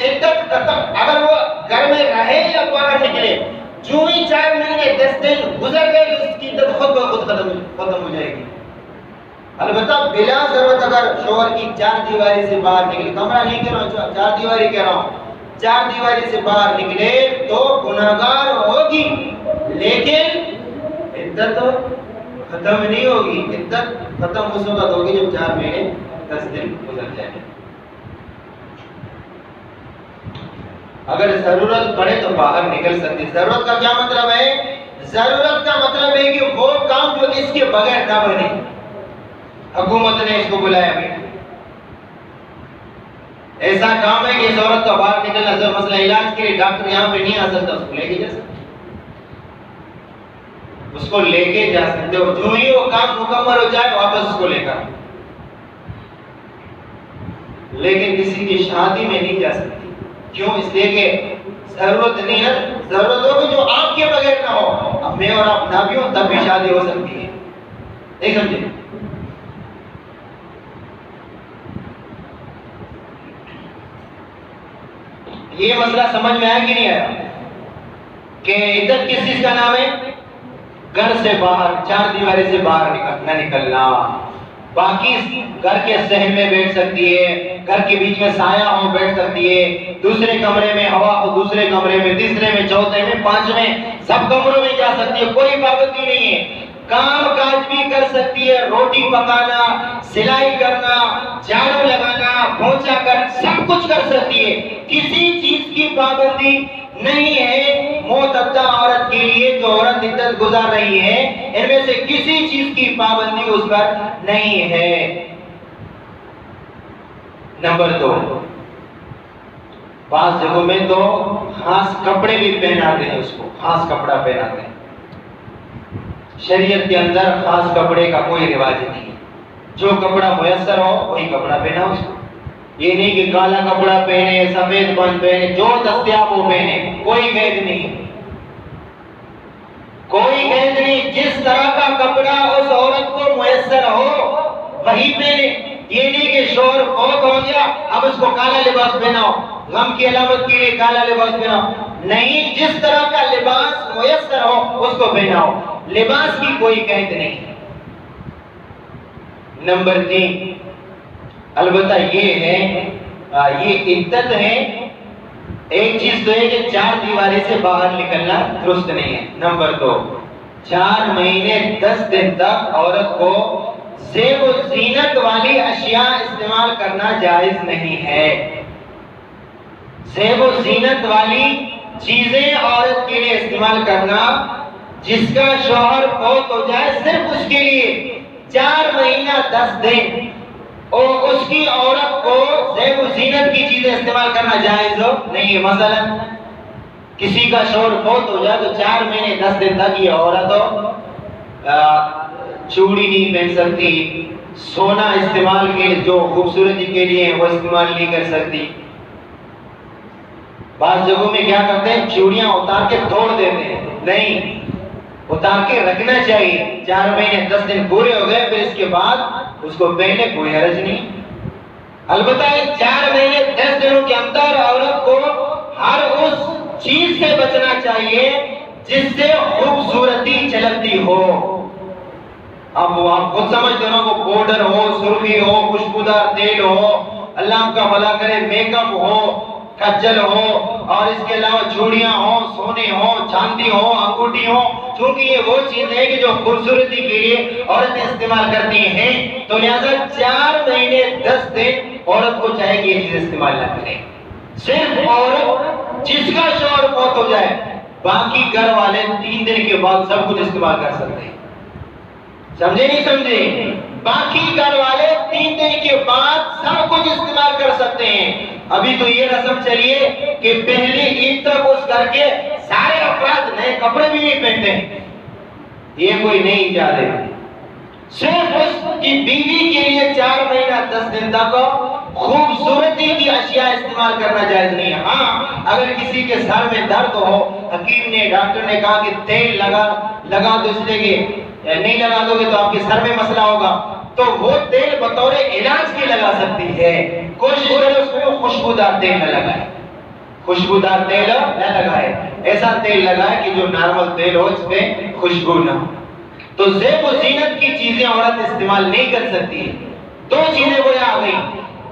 عدت ختم اگر وہ گھر میں رہے یا باہر نکلے، جو ہی 4 مہینے 10 دن گزر گئے تو اس کی عدت خود بخود ختم ہو جائے گی. البتہ بلا ضرورت اگر شوہر کی 4 دیواری سے باہر نکلے، کمرہ نہیں کہہ رہا ہوں، 4 دیواری کہہ رہا ہوں، 4 دیواری سے باہر نکلے تو گناہگار ہوگی لیکن عدت ختم نہیں ہوگی. عدت ختم اس وقت ہوگی جب 4 مہینے 10 دن گزر جائیں. اگر ضرورت پڑے تو باہر نکل سکتی. ضرورت کا کیا مطلب ہے؟ ضرورت کا مطلب ہے کہ وہ کام جو اس کے بغیر نہ بنے. حکومت نے اس کو بلایا بھی ایسا کام ہے کہ اس عورت کا باہر نکلنا ضرور. مسئلہ علاج کے لیے ڈاکٹر یہاں پہ نہیں آ سکتا، اس کو لے کے جا سکتے، اس کو لے کے جا سکتے ہو. جو ہی وہ کام مکمل ہو جائے واپس اس کو لے کر. لیکن کسی کی شادی میں نہیں جا سکتی. کیوں؟ اس لیے کہ ضرورت نہیں ہے. ضرورت ہو کہ جو آپ کے بغیر نہ ہو. اب میں اور آپ نہ بھی ہوں تب بھی شادی ہو سکتی ہے. نہیں سمجھے؟ یہ مسئلہ سمجھ میں آیا کہ نہیں آیا کہ عدت کس چیز کا نام ہے؟ گھر سے باہر 4 دیواری سے باہر نہ نکلنا. باقی گھر کے صحن میں بیٹھ سکتی ہے، گھر کے بیچ میں سایہ ہو بیٹھ سکتی ہے، دوسرے کمرے میں ہوا ہو دوسرے کمرے میں، تیسرے میں، چوتھے میں، 5ویں، سب کمروں میں جا سکتی ہے. کوئی پابندی نہیں ہے. کام کاج بھی کر سکتی ہے، روٹی پکانا، سلائی کرنا، جھاڑو لگانا، پوچھا کر سب کچھ کر سکتی ہے. کسی چیز کی پابندی نہیں ہے معتدہ عورت کے لیے. جو عورت عدت گزار رہی ہے ان میں سے کسی چیز کی پابندی اس پر نہیں ہے. نمبر 2، بعض جگہوں میں تو خاص کپڑے بھی پہناتے ہیں، اس کو خاص کپڑا پہناتے ہیں. شریعت کے اندر خاص کپڑے کا کوئی رواج نہیں. جو کپڑا میسر ہو وہی کپڑا پہنا اس کو. یہ نہیں کہ کالا کپڑا پہنے، سفید بند پہنے، جو دستیاب وہ پہنے. کوئی قید نہیں، کوئی قید نہیں. جس طرح کا کپڑا اس عورت کو میسر ہو وہی پہنے. یہ نہیں کہ شوہر فوت ہو گیا اب اس کو کالا لباس پہناؤ، غم کی علامت کے لیے کالا لباس پہناؤ. نہیں، جس طرح کا لباس میسر ہو اس کو پہناؤ. لباس کی کوئی قید نہیں. نمبر 3، البتہ یہ ہے، یہ عدت ہے. ایک چیز تو ہے کہ 4 دیواری سے باہر نکلنا درست نہیں ہے. نمبر 2، 4 مہینے 10 دن تک عورت کو زیب و زینت والی اشیاء استعمال کرنا جائز نہیں ہے. زیب و زینت والی چیزیں عورت کے لیے استعمال کرنا، جس کا شوہر فوت ہو جائے صرف اس کے لیے 4 مہینہ 10 دن اور اس کی عورت کو زیب و زینت کی چیزیں استعمال کرنا جائز نہیں ہے. مثلا کسی کا شوہر فوت ہو جائے تو 4 مہینے 10 دن تک یہ عورت چوڑی نہیں پہن سکتی، سونا استعمال کے جو خوبصورتی کے لیے وہ استعمال نہیں کر سکتی. بعض جگہوں میں کیا کرتے ہیں، چوڑیاں اتار کے توڑ دیتے ہیں. نہیں، اتار کے رکھنا چاہیے. 4 مہینے 10 دن پورے ہو گئے پھر اس کے بعد اس کو پہنے کوئی حرج نہیں. البتہ 4 مہینے 10 دنوں کے اندر عورت کو ہر اس چیز سے بچنا چاہیے جس سے خوبصورتی جھلکتی ہو. اب وہ آپ خود سمجھتے ہو نا، وہ پاؤڈر ہو، سرخی ہو، خوشبودار تیل ہو، اللہ کا بھلا کرے میک اپ ہو، کجل ہو، اور اس کے علاوہ چوڑیاں ہو، سونے ہو، چاندی ہو، انگوٹھی ہو، چونکہ یہ وہ چیز ہے کہ جو خوبصورتی کے لیے عورتیں استعمال کرتی ہیں، تو لہذا 4 مہینے 10 دن عورت کو چاہے کہ یہ چیز استعمال نہ کرے۔ صرف عورت جس کا شوہر فوت ہو جائے، باقی گھر والے 3 دن کے بعد سب کچھ استعمال کر سکتے ہیں۔ سمجھے نہیں سمجھے؟ باقی گھر والے 3 دن کے بعد سب کچھ استعمال کر سکتے ہیں۔ ابھی تو یہ رسم چلیے کہ پہلی عید تک اس گھر کے سارے افراد نئے کپڑے بھی نہیں پہنتے ہیں۔ یہ کوئی نئی ایجاد ہے۔ صرف اس کی بیوی کے لیے 4 مہینہ 10 دن تک خوبصورتی کی اشیاء استعمال کرنا جائز نہیں ہے۔ ہاں اگر کسی کے سر میں درد ہو، حکیم نے، ڈاکٹر نے کہا کہ تیل لگا دو، اس لیے کہ نہیں لگا دو گے تو آپ کے سر میں مسئلہ ہوگا، تو وہ تیل بطور علاج کی لگا سکتی ہے۔ کوشش کرے اس میں خوشبودار تیل نہ لگائے، خوشبودار تیل نہ لگائے، ایسا تیل لگائے کہ جو نارمل تیل ہو، اس میں خوشبو نہ ہو۔ تو زیب و زینت کی چیزیں عورت استعمال نہیں کر سکتی۔ 2 چیزیں وہ آ گئی،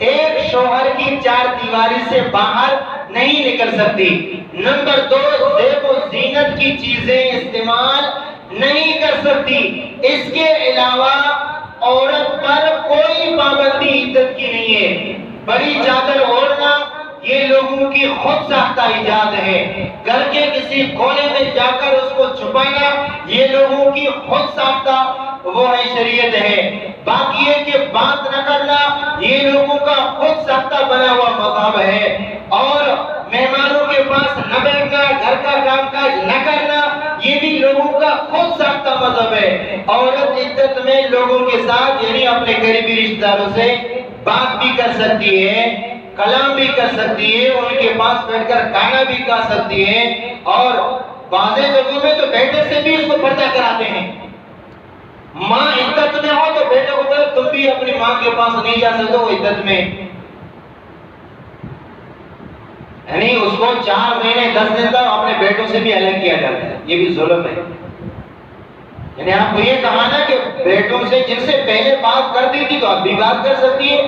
ایک شوہر کی 4 دیواری سے باہر نہیں نکل سکتی، نمبر 2 زیب و زینت کی چیزیں استعمال نہیں کر سکتی۔ اس کے علاوہ عورت پر کوئی پابندی عدت کی نہیں ہے۔ بڑی چادر اوڑھنا یہ لوگوں کی خود ساختہ ایجاد ہے، گھر کے کسی کونے میں جا کر اس کو چھپانا یہ لوگوں کی خود ساختہ وہ ہے شریعت ہے۔ باقی یہ کہ بات نہ کرنا یہ لوگوں کا خود ساختہ بنا ہوا مذہب ہے، اور مہمانوں کے پاس نہ بیٹھنا، گھر کا کام کاج نہ کرنا یہ بھی لوگوں کا خود ساختہ مذہب ہے۔ عورت عدت میں لوگوں کے ساتھ یعنی اپنے قریبی رشتہ داروں سے بات بھی کر سکتی ہے، کلام بھی کر سکتی ہے، ان کے پاس بیٹھ کر کھانا بھی کھا سکتی ہے، اور بعض جگہوں میں تو بیٹے سے بھی اس کو پردہ کراتے ہیں۔ ماں عدت میں ہو تو بیٹے کو بولے تم بھی اپنی ماں کے پاس نہیں جا سکتے وہ عدت میں، یعنی اس کو 4 مہینے 10 دن تک اپنے بیٹوں سے بھی الگ کیا جاتا ہے۔ یہ بھی ظلم ہے۔ یعنی آپ کو یہ کہا نا کہ بیٹوں سے جن سے پہلے بات کرتی تھی تو اب بھی بات کر سکتی ہے،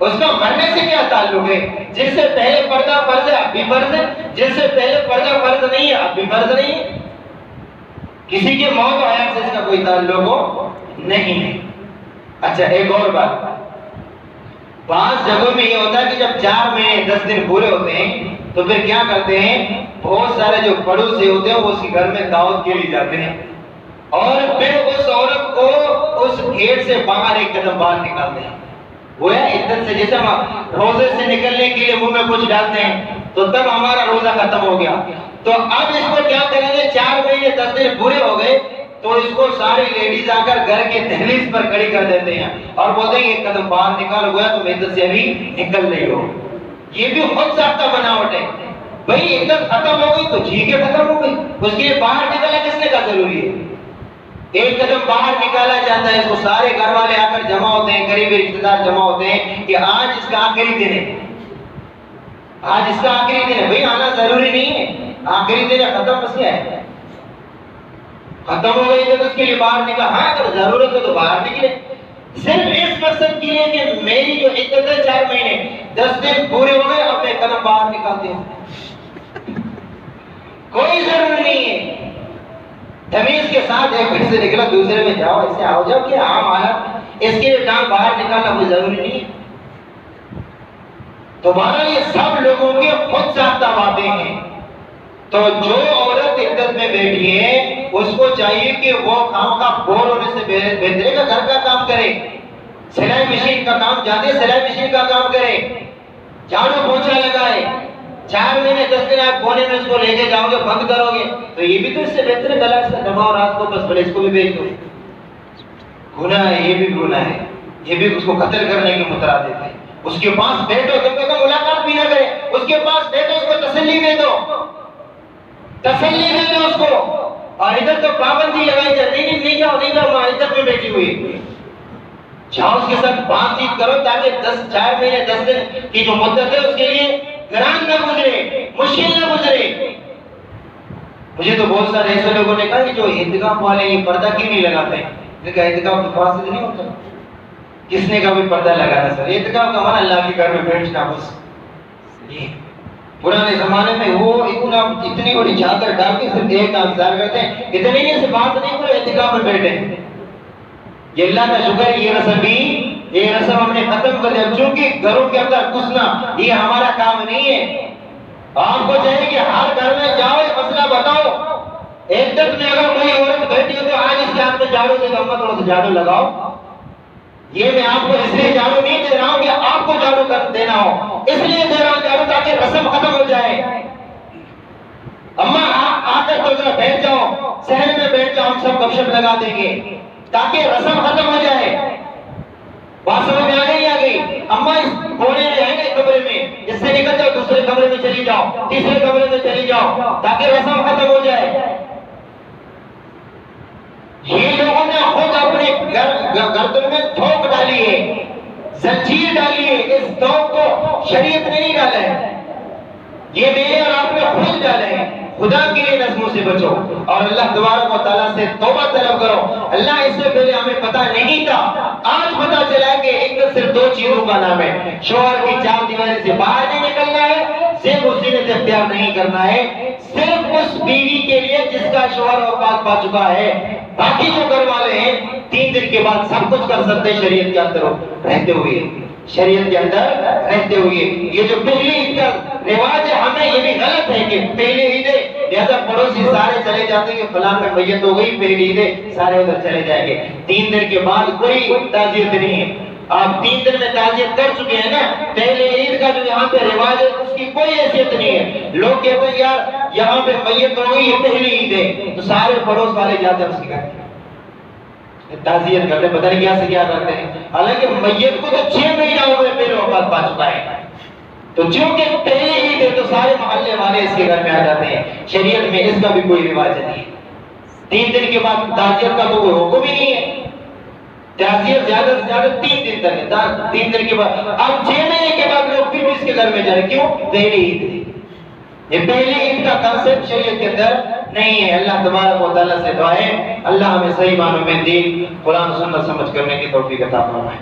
اس کا مرنے سے کیا تعلق ہے؟ جن سے پہلے پردہ فرض ہے اب بھی فرض ہے، جن سے پہلے پردہ فرض نہیں ہے اب بھی فرض نہیں ہے۔ کسی کے موت و حیات سے اس کا کوئی تعلق نہیں ہے۔ اچھا ایک اور بات، بعض جگہوں میں یہ ہوتا ہے کہ جب 4 مہینے 10 دن پورے ہوتے ہیں تو پھر کیا کرتے ہیں، بہت سارے جو پڑوسی ہوتے ہیں وہ اس کے گھر میں دعوت کے لیے جاتے ہیں، اور پھر اس عورت کو اس گیٹ سے باہر ایک قدم باہر نکالتے ہیں۔ وہ ہے عدت سے، جیسے ہم روزے سے نکلنے کے لیے منہ میں کچھ ڈالتے ہیں تو تب ہمارا روزہ ختم ہو گیا، تو اب اس کو کیا کریں گے، 4 مہینے 10 دن پورے ہو گئے تو اس کو ساری لیڈیز آ کر گھر کے دہلیز پر کھڑی کر دیتے ہیں اور بولتے ہیں ایک قدم باہر نکال ہوا تم عدت سے ابھی نکل نہیں ہو۔ یہ بھی خود ساختہ بناوٹ ہے۔ بھئی عدت ختم ہو گئی تو ٹھیک ہے ختم ہو گئی، اس کے لیے باہر نکلنا کس نے کا ضروری ہے؟ ایک قدم باہر نکالا جاتا ہے، اس کو سارے گھر والے آ کر جمع ہوتے ہیں، قریبی رشتہ دار جمع ہوتے ہیں کہ آج اس کا آخری دن ہے، آج اس کا آخری دن ہے۔ بھئی آنا ضروری نہیں ہے، آخری دن ہے، ختم بس کیا ہے، ختم ہو گئی تو اس کے لیے باہر نکلا، ہاں اگر ضرورت ہے تو باہر نکلے، صرف اس مقصد کے لیے کہ میری جو عدت ہے 4 مہینے 10 دن پورے ہو گئے اب میں قدم باہر نکالتی ہوں، کوئی ضروری نہیں ہے۔ تمیز کے ساتھ ایک گھر سے نکلا دوسرے میں جاؤ، ایسے آؤ جاؤ کہ عام حالت، اس کے لیے ٹانگ باہر نکالنا کوئی ضروری نہیں ہے۔ تو بہرحال یہ سب لوگوں کے خود ساختہ باتیں ہیں۔ تو جو عورت عدت میں بیٹھی ہے اس کو چاہیے کہ وہ کام کا بور ہونے سے بہتر ہے کہ گھر کا کام کرے، سلائی مشین کا کام جاتے ہیں، سلائی مشین کا کام کرے، جھاڑو پوچھا لگائے۔ 4 مہینے 10 دن آپ کونے میں اس کو لے کے جاؤ گے، بند کرو گے تو یہ بھی تو اس سے بہتر ہے گلا اس کا دباؤ رات کو، بس بھلے اس کو بھی بھیج دو۔ گناہ ہے، یہ بھی گناہ ہے، یہ بھی اس کو قتل کرنے کے مترادف ہے۔ اس کے پاس بیٹھو، جب تک ملاقات بھی نہ کرے اس کے پاس بیٹھو، اس کو تسلی دے دو، تسلی دے دو اس کو، اور ادھر تو پابندی لگائی جائے نہیں جاؤ نہیں جاؤ، وہاں عدت میں بیٹھی ہوئی جاؤ، اس کے ساتھ بات چیت کرو تاکہ 4 مہینے 10 دن کی جو مدت ہے اس کے لیے گران نہ گزرے، مشکل نہ گزرے۔ مجھے تو بہت سارے ایسے لوگوں نے کہا کہ جو عیدگاہ والے یہ پردہ کیوں نہیں لگاتے ہیں، لیکن اعتکاف تو فاسد نہیں ہوتا. کس نے کبھی پردہ لگانا سر؟ اعتکاف کا معنی اللہ کے گھر میں بیٹھنا بس. یہ پرانے زمانے میں وہ اتنی بڑی چادر ڈال کے صرف ایک انصار کرتے ہیں، اتنی نہیں سے بات نہیں کرو اعتکاف میں بیٹھے. یہ اللہ کا شکر ہے، یہ رسم ہم نے ختم کر دیا. چونکہ گھروں کے اندر گھسنا یہ ہمارا کام نہیں ہے. آپ کو چاہیے کہ ہر گھر میں جاؤ، مسئلہ بتاؤ. ایک دن میں اگر کوئی عورت بیٹھی ہو تو آج اس کے ہاتھ میں جھاڑو دے دو، اما تھوڑا سا جھاڑو لگاؤ. یہ میں آپ کو اس لیے جھاڑو نہیں دے رہا ہوں کہ آپ کو جھاڑو دینا ہو، اس لیے دے رہا ہوں جھاڑو تاکہ رسم ختم ہو جائے. اما آ کر تو ذرا بیٹھ جاؤ، صحن میں بیٹھ جاؤ، ہم سب گپ شپ لگا دیں گے تاکہ رسم ختم ہو جائے. بات سمجھ میں آ گئی؟ اما اس کونے میں آئیں گے کمرے میں، اس سے نکل جاؤ، دوسرے کمرے میں چلی جاؤ، تیسرے کمرے میں چلی جاؤ تاکہ رسم ختم ہو جائے. یہ لوگوں نے خود اپنے گردن میں تھوک ڈالی ہے، زنجیر ڈالی ہے. اس تھوک کو شریعت نے نہیں ڈالا ہے، یہ میرے اور آپ نے خود ڈالے ہیں. خدا کے لیے نظموں سے بچو اور اللہ تبارک و تعالیٰ سے توبہ طلب کرو. اللہ اس سے پہلے ہمیں پتہ نہیں تھا، آج پتہ چلا کہ ایک صرف دو چیزوں کا نام ہے. شوہر کی چار دیواری سے باہر نہیں نکلنا ہے، زیب و زینت اختیار نہیں کرنا ہے، صرف اس بیوی کے لیے جس کا شوہر وفات پا چکا ہے. باقی جو گھر والے ہیں 3 دن کے بعد سب کچھ کر سکتے ہیں شریعت کے اندر رہتے ہوئے، شریعت کے اندر رہتے ہوئے. یہ جو پہلی عید کا رواج ہے ہمیں یہ بھی غلط ہے کہ پہلی عید ہے لہذا پڑوسی سارے چلے جاتے ہیں کہ فلاں میں میت ہو گئی، پہلی عید ہے سارے ادھر چلے جائیں گے. 3 دن کے بعد کوئی تعزیت نہیں ہے. آپ 3 دن میں تعزیت کر چکے ہیں نا، پہلے عید کا جو یہاں پہ رواج ہے اس کی کوئی حیثیت نہیں ہے. لوگ کہتے ہیں یار یہاں پہ میت ہو گئی، یہ پہلی عید ہے، تو سارے پڑوس والے جاتے ہیں اس کے گھر تعزیت کرتے ہیں، پتہ نہیں کیا سے کیا کرتے ہیں. حالانکہ میت کو تو 6 مہینہ ہو گئے پہلے وفات پا چکا ہے، تو چونکہ پہلے عید ہے تو سارے محلے والے اس کے گھر میں آ جاتے ہیں. شریعت میں اس کا بھی کوئی رواج نہیں ہے. 3 دن کے بعد تعزیت کا تو کوئی حکم ہی نہیں ہے. تعزیت زیادہ سے زیادہ 3 دن تک ہے. 3 دن کے بعد اب 6 مہینے کے بعد لوگ پھر اس کے گھر میں جائیں. کیوں؟ پہلی عید ہے. یہ پہلی عید کا کنسپٹ شریعت کے اندر نہیں ہے. اللہ تبارک و تعالیٰ سے دعا ہے اللہ ہمیں صحیح معنوں میں دین قرآن و سنت سمجھ کرنے کی توفیق عطا فرمائے.